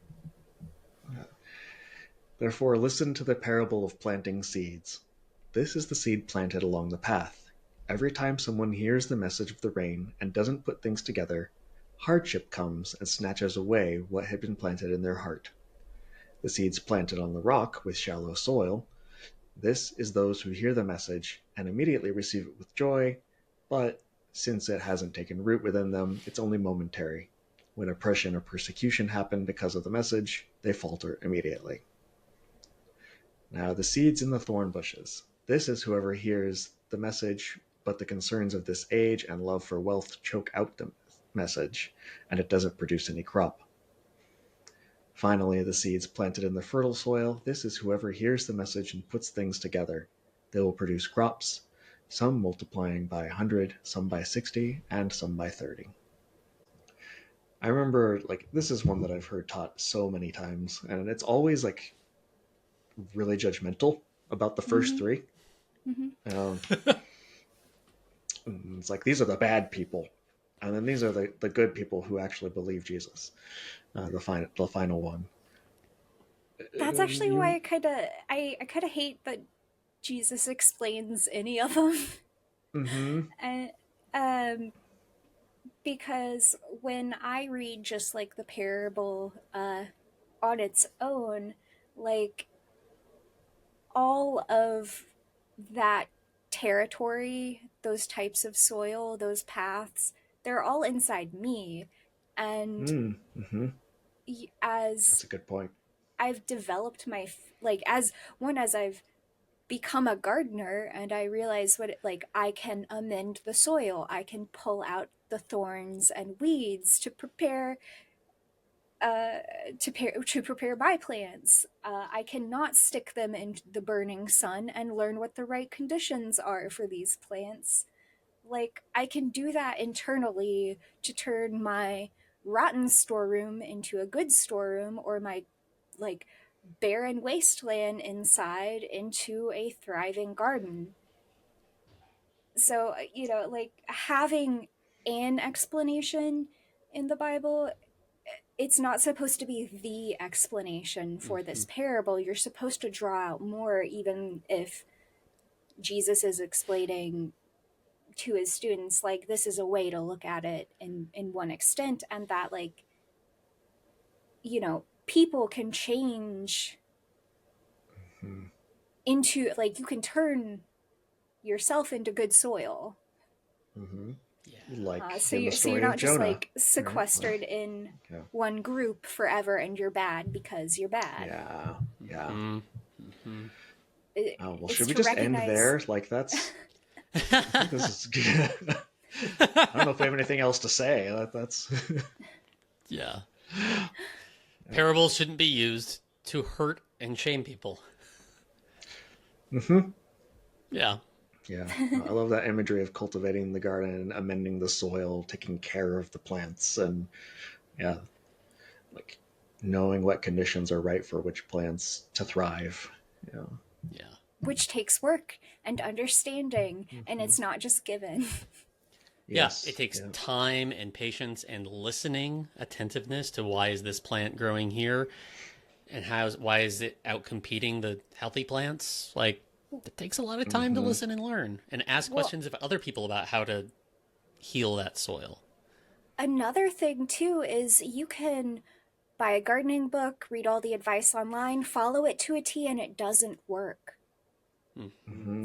Therefore, listen to the parable of planting seeds. This is the seed planted along the path. Every time someone hears the message of the rain and doesn't put things together, hardship comes and snatches away what had been planted in their heart. The seeds planted on the rock with shallow soil, this is those who hear the message and immediately receive it with joy, but since it hasn't taken root within them, it's only momentary. When oppression or persecution happen because of the message, they falter immediately. Now, the seeds in the thorn bushes. This is whoever hears the message, but the concerns of this age and love for wealth choke out the message, and it doesn't produce any crop. Finally, the seeds planted in the fertile soil. This is whoever hears the message and puts things together. They will produce crops, some multiplying by 100, some by 60, and some by 30. I remember, like, this is one that I've heard taught so many times, and it's always, like, really judgmental about the first Mm-hmm. three. Mm-hmm. Um, it's like, these are the bad people, and then these are the good people who actually believe Jesus, the final one. That's actually why You, I kind of hate that Jesus explains any of them. mm-hmm, And um because when I read just like the parable on its own, like all of that territory, those types of soil, those paths, they're all inside me. And mm-hmm. That's as a good point. I've developed like as I've become a gardener and I realize like I can amend the soil, I can pull out the thorns and weeds to prepare uh, to prepare my plants. I cannot stick them in the burning sun and learn what the right conditions are for these plants. Like I can do that internally to turn my rotten storeroom into a good storeroom, or my like barren wasteland inside into a thriving garden. So, like having an explanation in the Bible, it's not supposed to be the explanation for this parable. You're supposed to draw out more, even if Jesus is explaining to his students, like, this is a way to look at it in one extent, and that, like, people can change into, like, you can turn yourself into good soil. Like So in the you're story not of just Jonah, like sequestered right? in Yeah. one group forever, and you're bad because you're bad. Yeah. Well, It's should we to just end recognize. there? Like, that's. I think this is good. I don't know if we have anything else to say. That's. Yeah. Parables shouldn't be used to hurt and shame people. Yeah. Yeah, I love that imagery of cultivating the garden, amending the soil, taking care of the plants, and yeah, like knowing what conditions are right for which plants to thrive. Yeah. Yeah. Which takes work and understanding, and it's not just given. Yeah, it Yes. takes Yeah. time and patience and listening, attentiveness to why is this plant growing here, and why is it out competing the healthy plants? Like, it takes a lot of time to listen and learn and ask Well, questions of other people about how to heal that soil. another thing too is you can buy a gardening book, read all the advice online, follow it to a T, and it doesn't work.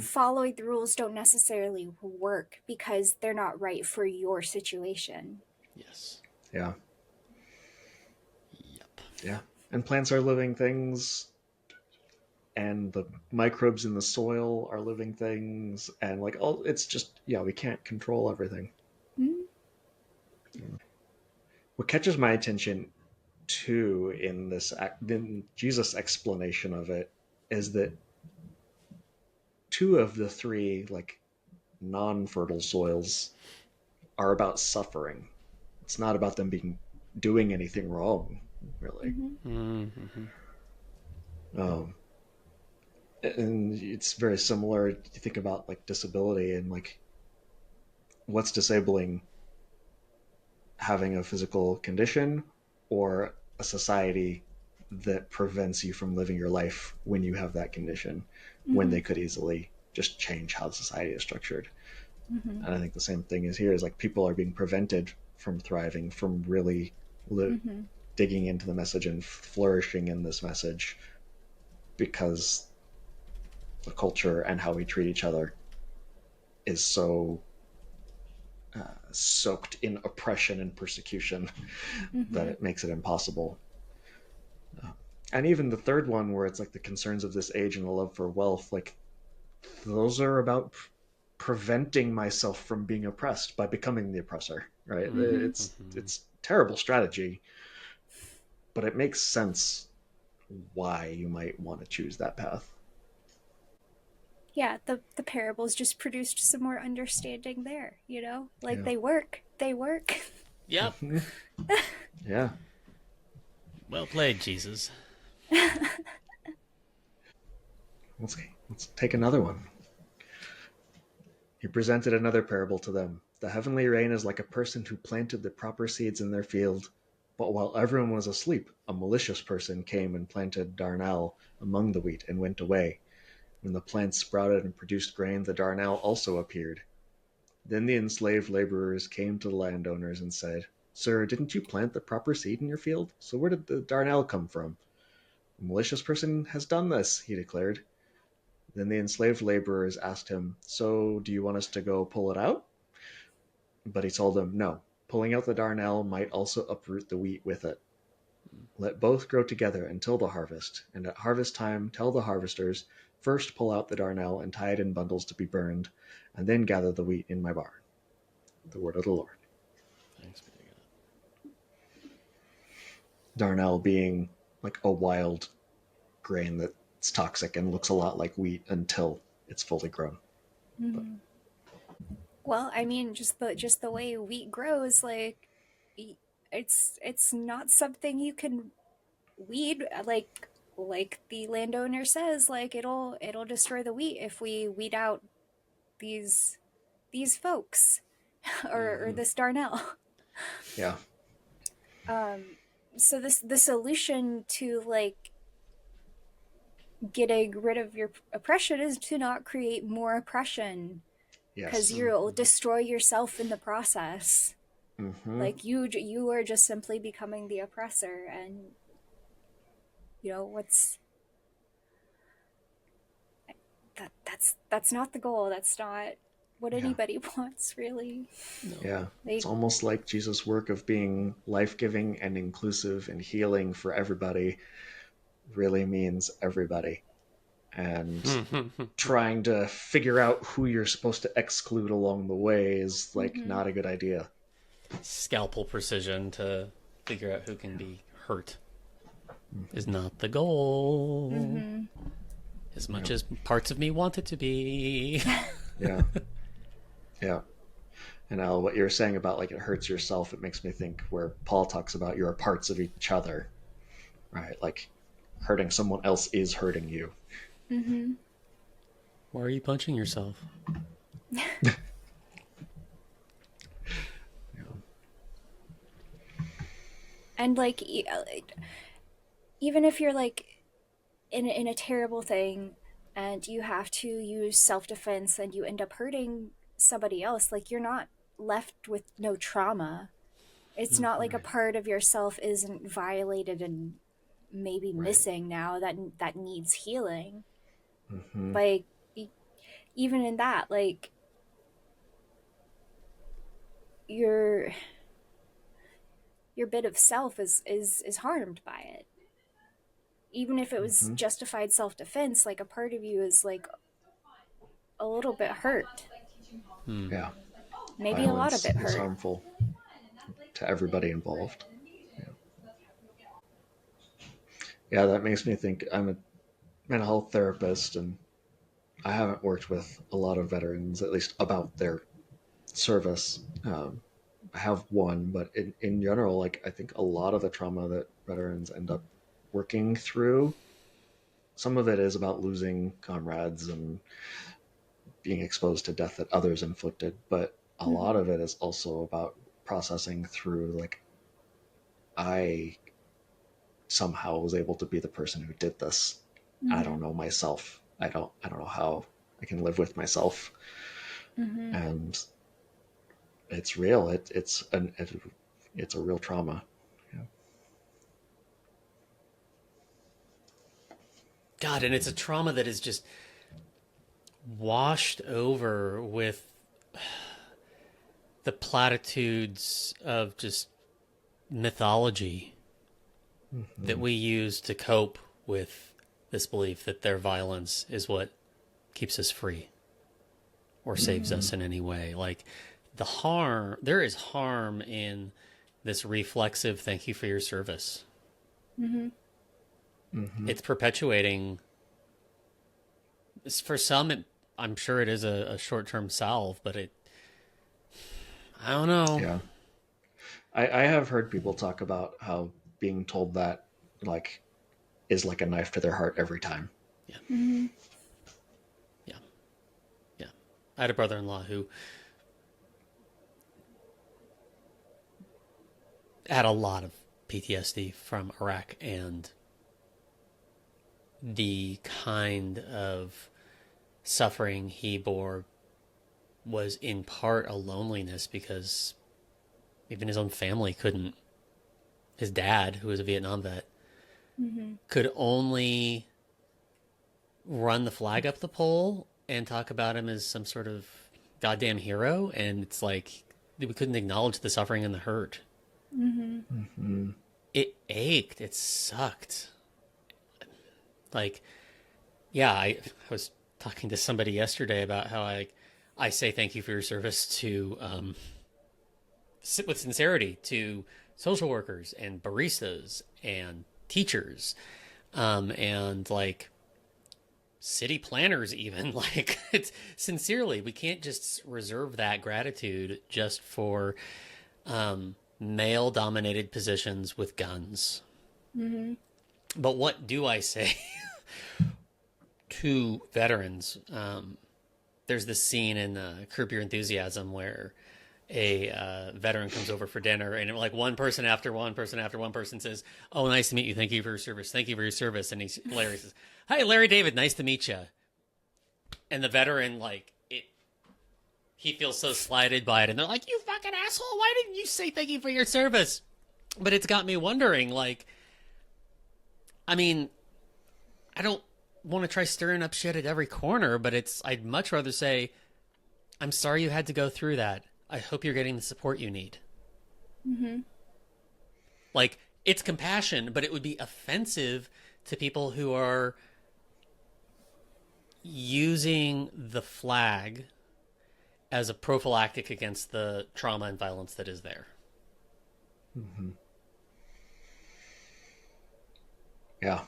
Following the rules don't necessarily work because they're not right for your situation. Yes. Yeah. Yep. Yeah. And plants are living things, and the microbes in the soil are living things, and like all it's just we can't control everything. What catches my attention too in Jesus' explanation of it is that two of the three like non-fertile soils are about suffering. It's not about them doing anything wrong, really. And it's very similar. You think about like disability and like what's disabling, having a physical condition or a society that prevents you from living your life when you have that condition, when they could easily just change how society is structured. And I think the same thing is here, is like people are being prevented from thriving, from really digging into the message and flourishing in this message, because the culture and how we treat each other is so soaked in oppression and persecution that it makes it impossible. And even the third one, where it's like the concerns of this age and the love for wealth, like those are about preventing myself from being oppressed by becoming the oppressor, right? It's terrible strategy, but it makes sense why you might want to choose that path. Yeah, the parables just produced some more understanding there, like Yeah. they work. Yep. Yeah. Well played, Jesus. Let's take another one. He presented another parable to them. The heavenly rain is like a person who planted the proper seeds in their field, but while everyone was asleep, a malicious person came and planted darnel among the wheat and went away. When the plants sprouted and produced grain, the darnel also appeared. Then the enslaved laborers came to the landowners and said, "Sir, didn't you plant the proper seed in your field? So where did the darnel come from?" "A malicious person has done this," he declared. Then the enslaved laborers asked him, "So do you want us to go pull it out?" But he told them, "No, pulling out the darnel might also uproot the wheat with it. Let both grow together until the harvest, and at harvest time tell the harvesters, first pull out the darnel and tie it in bundles to be burned, and then gather the wheat in my barn." The word of the Lord. Thanks be to God. Darnel being like a wild grain that's toxic and looks a lot like wheat until it's fully grown. Well, I mean, just the way wheat grows, like it's not something you can weed. Like like the landowner says, like it'll destroy the wheat if we weed out these folks or this darnell. Yeah. So the solution to like getting rid of your oppression is to not create more oppression, because Yes. you'll destroy yourself in the process. Mm-hmm. Like you are just simply becoming the oppressor, and what's that's not the goal. That's not what Yeah. anybody wants, really. No. Yeah. It's Like, almost like Jesus' work of being life-giving and inclusive and healing for everybody really means everybody. And trying to figure out who you're supposed to exclude along the way is like mm-hmm. not a good idea. Scalpel precision to figure out who can be hurt is not the goal. Mm-hmm. As much as parts of me want it to be. Yeah. Yeah. And Al, what you're saying about like it hurts yourself, it makes me think where Paul talks about you're parts of each other, right? Like hurting someone else is hurting you. Mm-hmm. Why are you punching yourself? And like even if you're like in a terrible thing and you have to use self-defense and you end up hurting somebody else, like you're not left with no trauma. It's not like a part of yourself isn't violated and maybe missing now that needs healing. Mm-hmm. Like even in that, like your bit of self is harmed by it. Even if it was justified self-defense, like a part of you is like a little bit hurt. Yeah. Maybe a lot of Violence it is hurt. harmful to everybody involved. Yeah, that makes me think I'm a mental health therapist, and I haven't worked with a lot of veterans, at least about their service. I have one, but in general, like I think a lot of the trauma that veterans end up working through, some of it is about losing comrades and being exposed to death that others inflicted, but a lot of it is also about processing through like I somehow was able to be the person who did this. I don't know myself. I don't know how I can live with myself. And it's real. It's a real trauma. Yeah. God, and it's a trauma that is just washed over with the platitudes of just mythology that we use to cope with this belief that their violence is what keeps us free or saves us in any way. Like there is harm in this reflexive thank you for your service. It's perpetuating. For some, I'm sure it is a short-term salve, but I don't know. Yeah. I have heard people talk about how being told that like is like a knife to their heart every time. Yeah. Yeah. Yeah. I had a brother-in-law who had a lot of PTSD from Iraq, and the kind of suffering he bore was in part a loneliness because even his own family couldn't. His dad, who was a Vietnam vet, could only run the flag up the pole and talk about him as some sort of goddamn hero, and it's like we couldn't acknowledge the suffering and the hurt. It ached. It sucked. Like, yeah, I was talking to somebody yesterday about how I say thank you for your service to with sincerity to social workers and baristas and teachers, and like city planners even. Like, it's sincerely, we can't just reserve that gratitude just for male dominated positions with guns. But what do I say to veterans? There's this scene in Curb Your Enthusiasm where a veteran comes over for dinner, and like one person after one person says, "Oh, nice to meet you. Thank you for your service. Thank you for your service." And Larry says, "Hi, Larry David. Nice to meet you." And the veteran, like, he feels so slighted by it, and they're like, "You fucking asshole! Why didn't you say thank you for your service?" But it's got me wondering, like, I mean, I don't want to try stirring up shit at every corner, but I'd much rather say, "I'm sorry you had to go through that. I hope you're getting the support you need." Mm-hmm. Like, it's compassion, but it would be offensive to people who are using the flag as a prophylactic against the trauma and violence that is there. Mm-hmm. Yeah.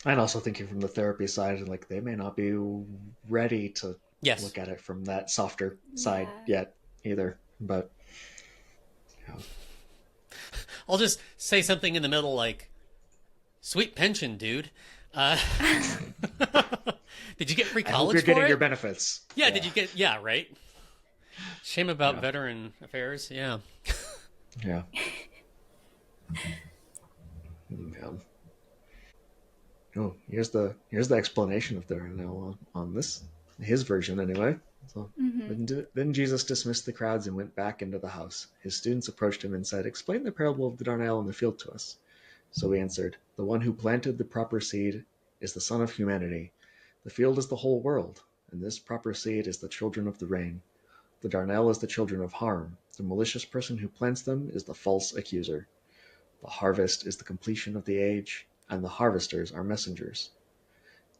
And also thinking from the therapy side, like they may not be ready to Yes. look at it from that softer side Yeah. yet either. But yeah. I'll just say something in the middle like, "Sweet pension, dude. Uh, did you get free I college hope you're for getting it?" your benefits. Yeah, did you get... Yeah, right? Shame about Yeah. veteran affairs. Yeah. Yeah. Yeah. Oh, here's the explanation of the Darnell on this, his version anyway. So Mm-hmm. then Jesus dismissed the crowds and went back into the house. His students approached him and said, "Explain the parable of the darnel in the field to us." So he answered, "The one who planted the proper seed is the Son of Humanity. The field is the whole world, and this proper seed is the children of the rain. The darnel is the children of harm. The malicious person who plants them is the false accuser. The harvest is the completion of the age, and the harvesters are messengers.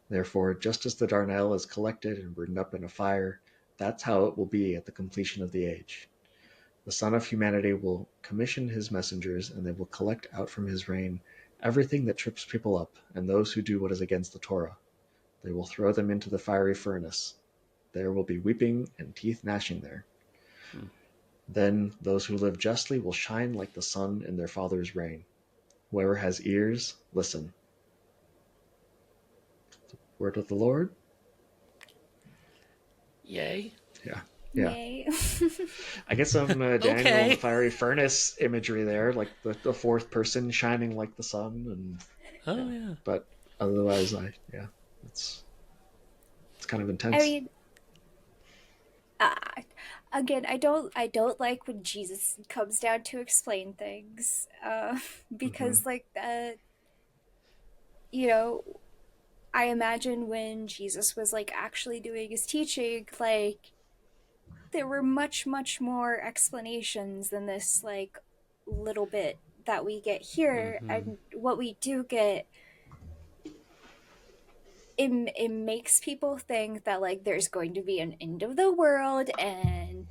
Therefore, just as the darnel is collected and burned up in a fire, that's how it will be at the completion of the age. The Son of Humanity will commission his messengers, and they will collect out from his reign everything that trips people up, and those who do what is against the Torah. They will throw them into the fiery furnace. There will be weeping and teeth gnashing there. Hmm. Then those who live justly will shine like the sun in their Father's reign. Whoever has ears, listen." Word of the Lord. Yay. Yeah. Yeah. Yay. I get some Daniel and Okay. the fiery furnace imagery there, like the fourth person shining like the sun, and Oh, yeah. But otherwise, it's kind of intense. I mean, uh, again, I don't like when Jesus comes down to explain things, Mm-hmm. because you know, I imagine when Jesus was like actually doing his teaching, like there were much more explanations than this like little bit that we get here, Mm-hmm. and what we do get, it makes people think that like there's going to be an end of the world, and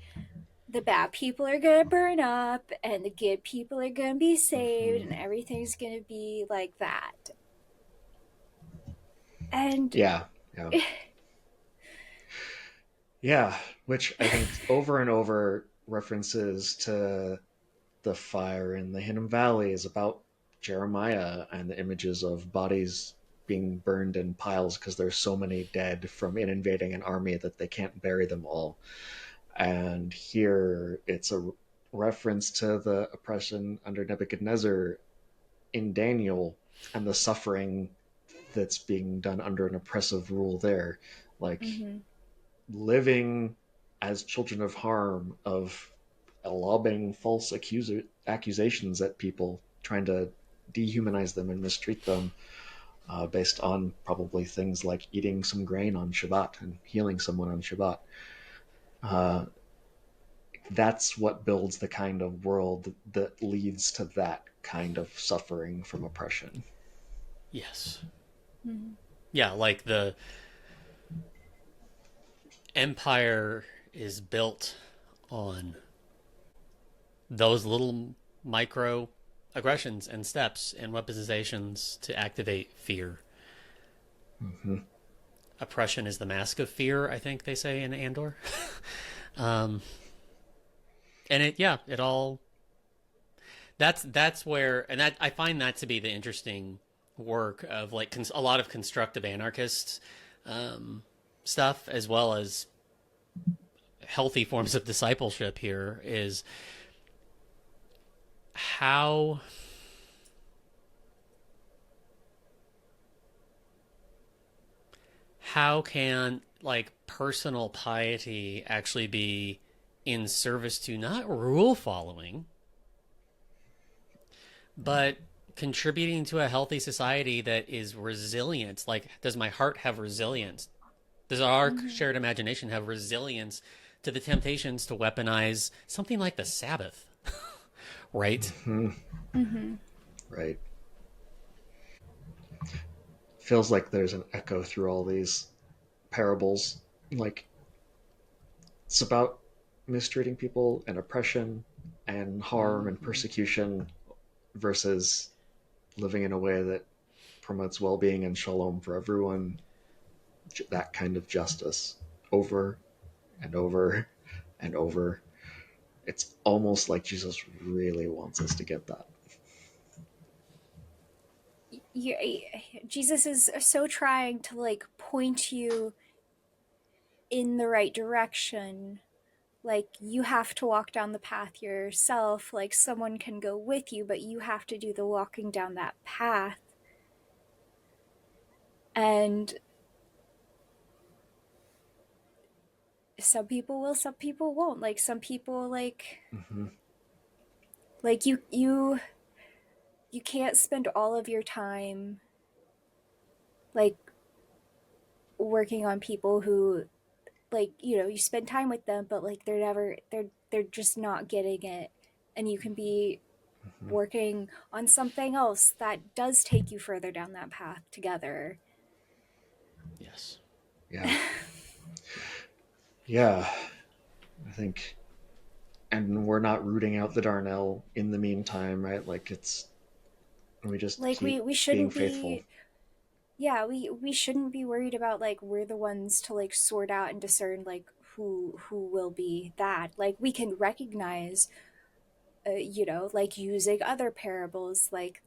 the bad people are gonna burn up and the good people are gonna be saved, and Mm-hmm. everything's gonna be like that. And Yeah, yeah, yeah. Which I think over and over references to the fire in the Hinnom Valley is about Jeremiah and the images of bodies being burned in piles because there's so many dead from invading an army that they can't bury them all. And here it's a reference to the oppression under Nebuchadnezzar in Daniel and the suffering that's being done under an oppressive rule there. Like mm-hmm. living as children of harm, of lobbing false accusations at people, trying to dehumanize them and mistreat them based on probably things like eating some grain on Shabbat and healing someone on Shabbat. Uh, that's what builds the kind of world that leads to that kind of suffering from oppression. Yes. Mm-hmm. Yeah, like the empire is built on those little micro aggressions and steps and weaponizations to activate fear. Mm-hmm. Oppression is the mask of fear, I think they say in Andor. um, and it all, that's where, and that I find that to be the interesting work of like a lot of constructive anarchist stuff, as well as healthy forms of discipleship here, is how can like personal piety actually be in service to not rule following, but contributing to a healthy society that is resilient? Like, does my heart have resilience? Does our shared imagination have resilience to the temptations to weaponize something like the Sabbath? Right? Right. Feels like there's an echo through all these parables. Like, it's about mistreating people and oppression and harm and persecution versus living in a way that promotes well-being and shalom for everyone. That kind of justice over and over and over. It's almost like Jesus really wants us to get that. Jesus is so trying to like point you in the right direction. Like, you have to walk down the path yourself. Like, someone can go with you, but you have to do the walking down that path. And some people will, some people won't. Like, some people like you can't spend all of your time like working on people who, like, you spend time with them, but like they're just not getting it. And you can be working on something else that does take you further down that path together. Yes. Yeah. Yeah. I think, and we're not rooting out the Darnell in the meantime, right? Like, we just Like, keep we shouldn't being faithful. be, yeah, we shouldn't be worried about like we're the ones to like sort out and discern like who will be that. Like, we can recognize like using other parables, like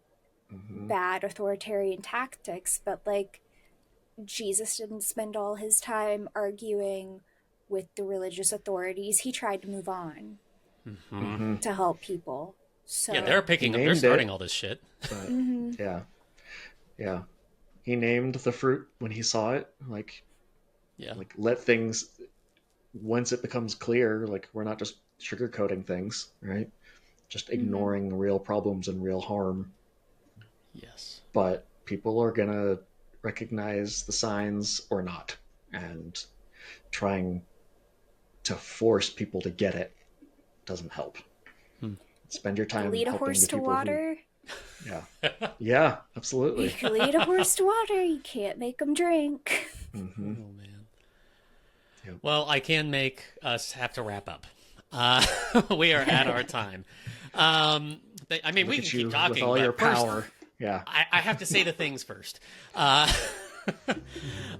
bad authoritarian tactics, but like Jesus didn't spend all his time arguing with the religious authorities. He tried to move on to help people. So Yeah, they're picking up, they're starting all this shit. But, yeah. He named the fruit when he saw it. Like, let things, once it becomes clear, like, we're not just sugarcoating things, right? Just ignoring real problems and real harm. Yes. But people are going to recognize the signs or not. And trying to force people to get it doesn't help. Spend your time lead a helping horse the to people water. Yeah, absolutely. You can lead a horse to water. You can't make them drink. Oh, man. Yep. Well, I can make us have to wrap up. We are at our time. I mean, we can keep talking. With all your power. First, yeah. I have to say the things first.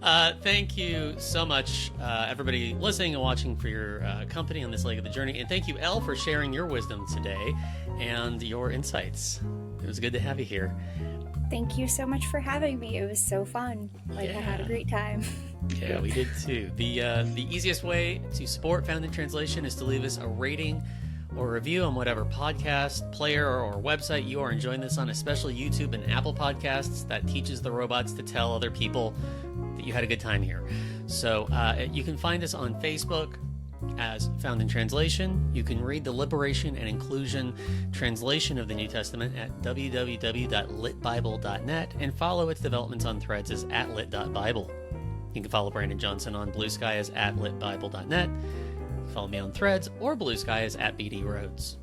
Thank you so much, everybody listening and watching, for your company on this leg of the journey. And thank you, Elle, for sharing your wisdom today and your insights. It was good to have you here. Thank you so much for having me. It was so fun. I had a great time. Yeah, we did too. The easiest way to support Found in Translation is to leave us a rating or review on whatever podcast player or website you are enjoying this on, especially YouTube and Apple Podcasts. That teaches the robots to tell other people that you had a good time here. So you can find us on Facebook as Found in Translation. You can read the Liberation and Inclusion translation of the New Testament at www.litbible.net and follow its developments on Threads as @lit.bible. You can follow Brandon Johnson on Blue Sky as @litbible.net. Follow me on Threads or Blue Sky as @BD Rhodes.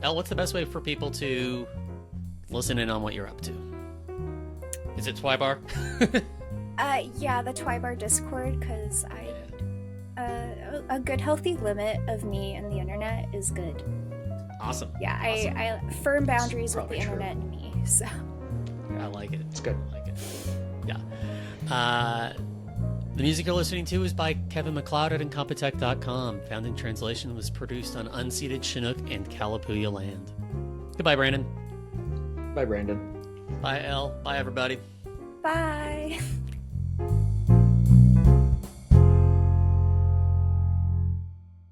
Elle, what's the best way for people to listen in on what you're up to? Is it TWIBAR? Yeah, the TWIBAR Discord, because a good healthy limit of me and the internet is good. Awesome. Yeah, awesome. I firm boundaries with the internet and me, so. I like it. It's good. I like it. Yeah. The music you're listening to is by Kevin MacLeod at Incompetech.com. Found in Translation was produced on unceded Chinook and Kalapuya land. Goodbye, Brandon. Bye, Brandon. Bye, Elle. Bye, everybody. Bye.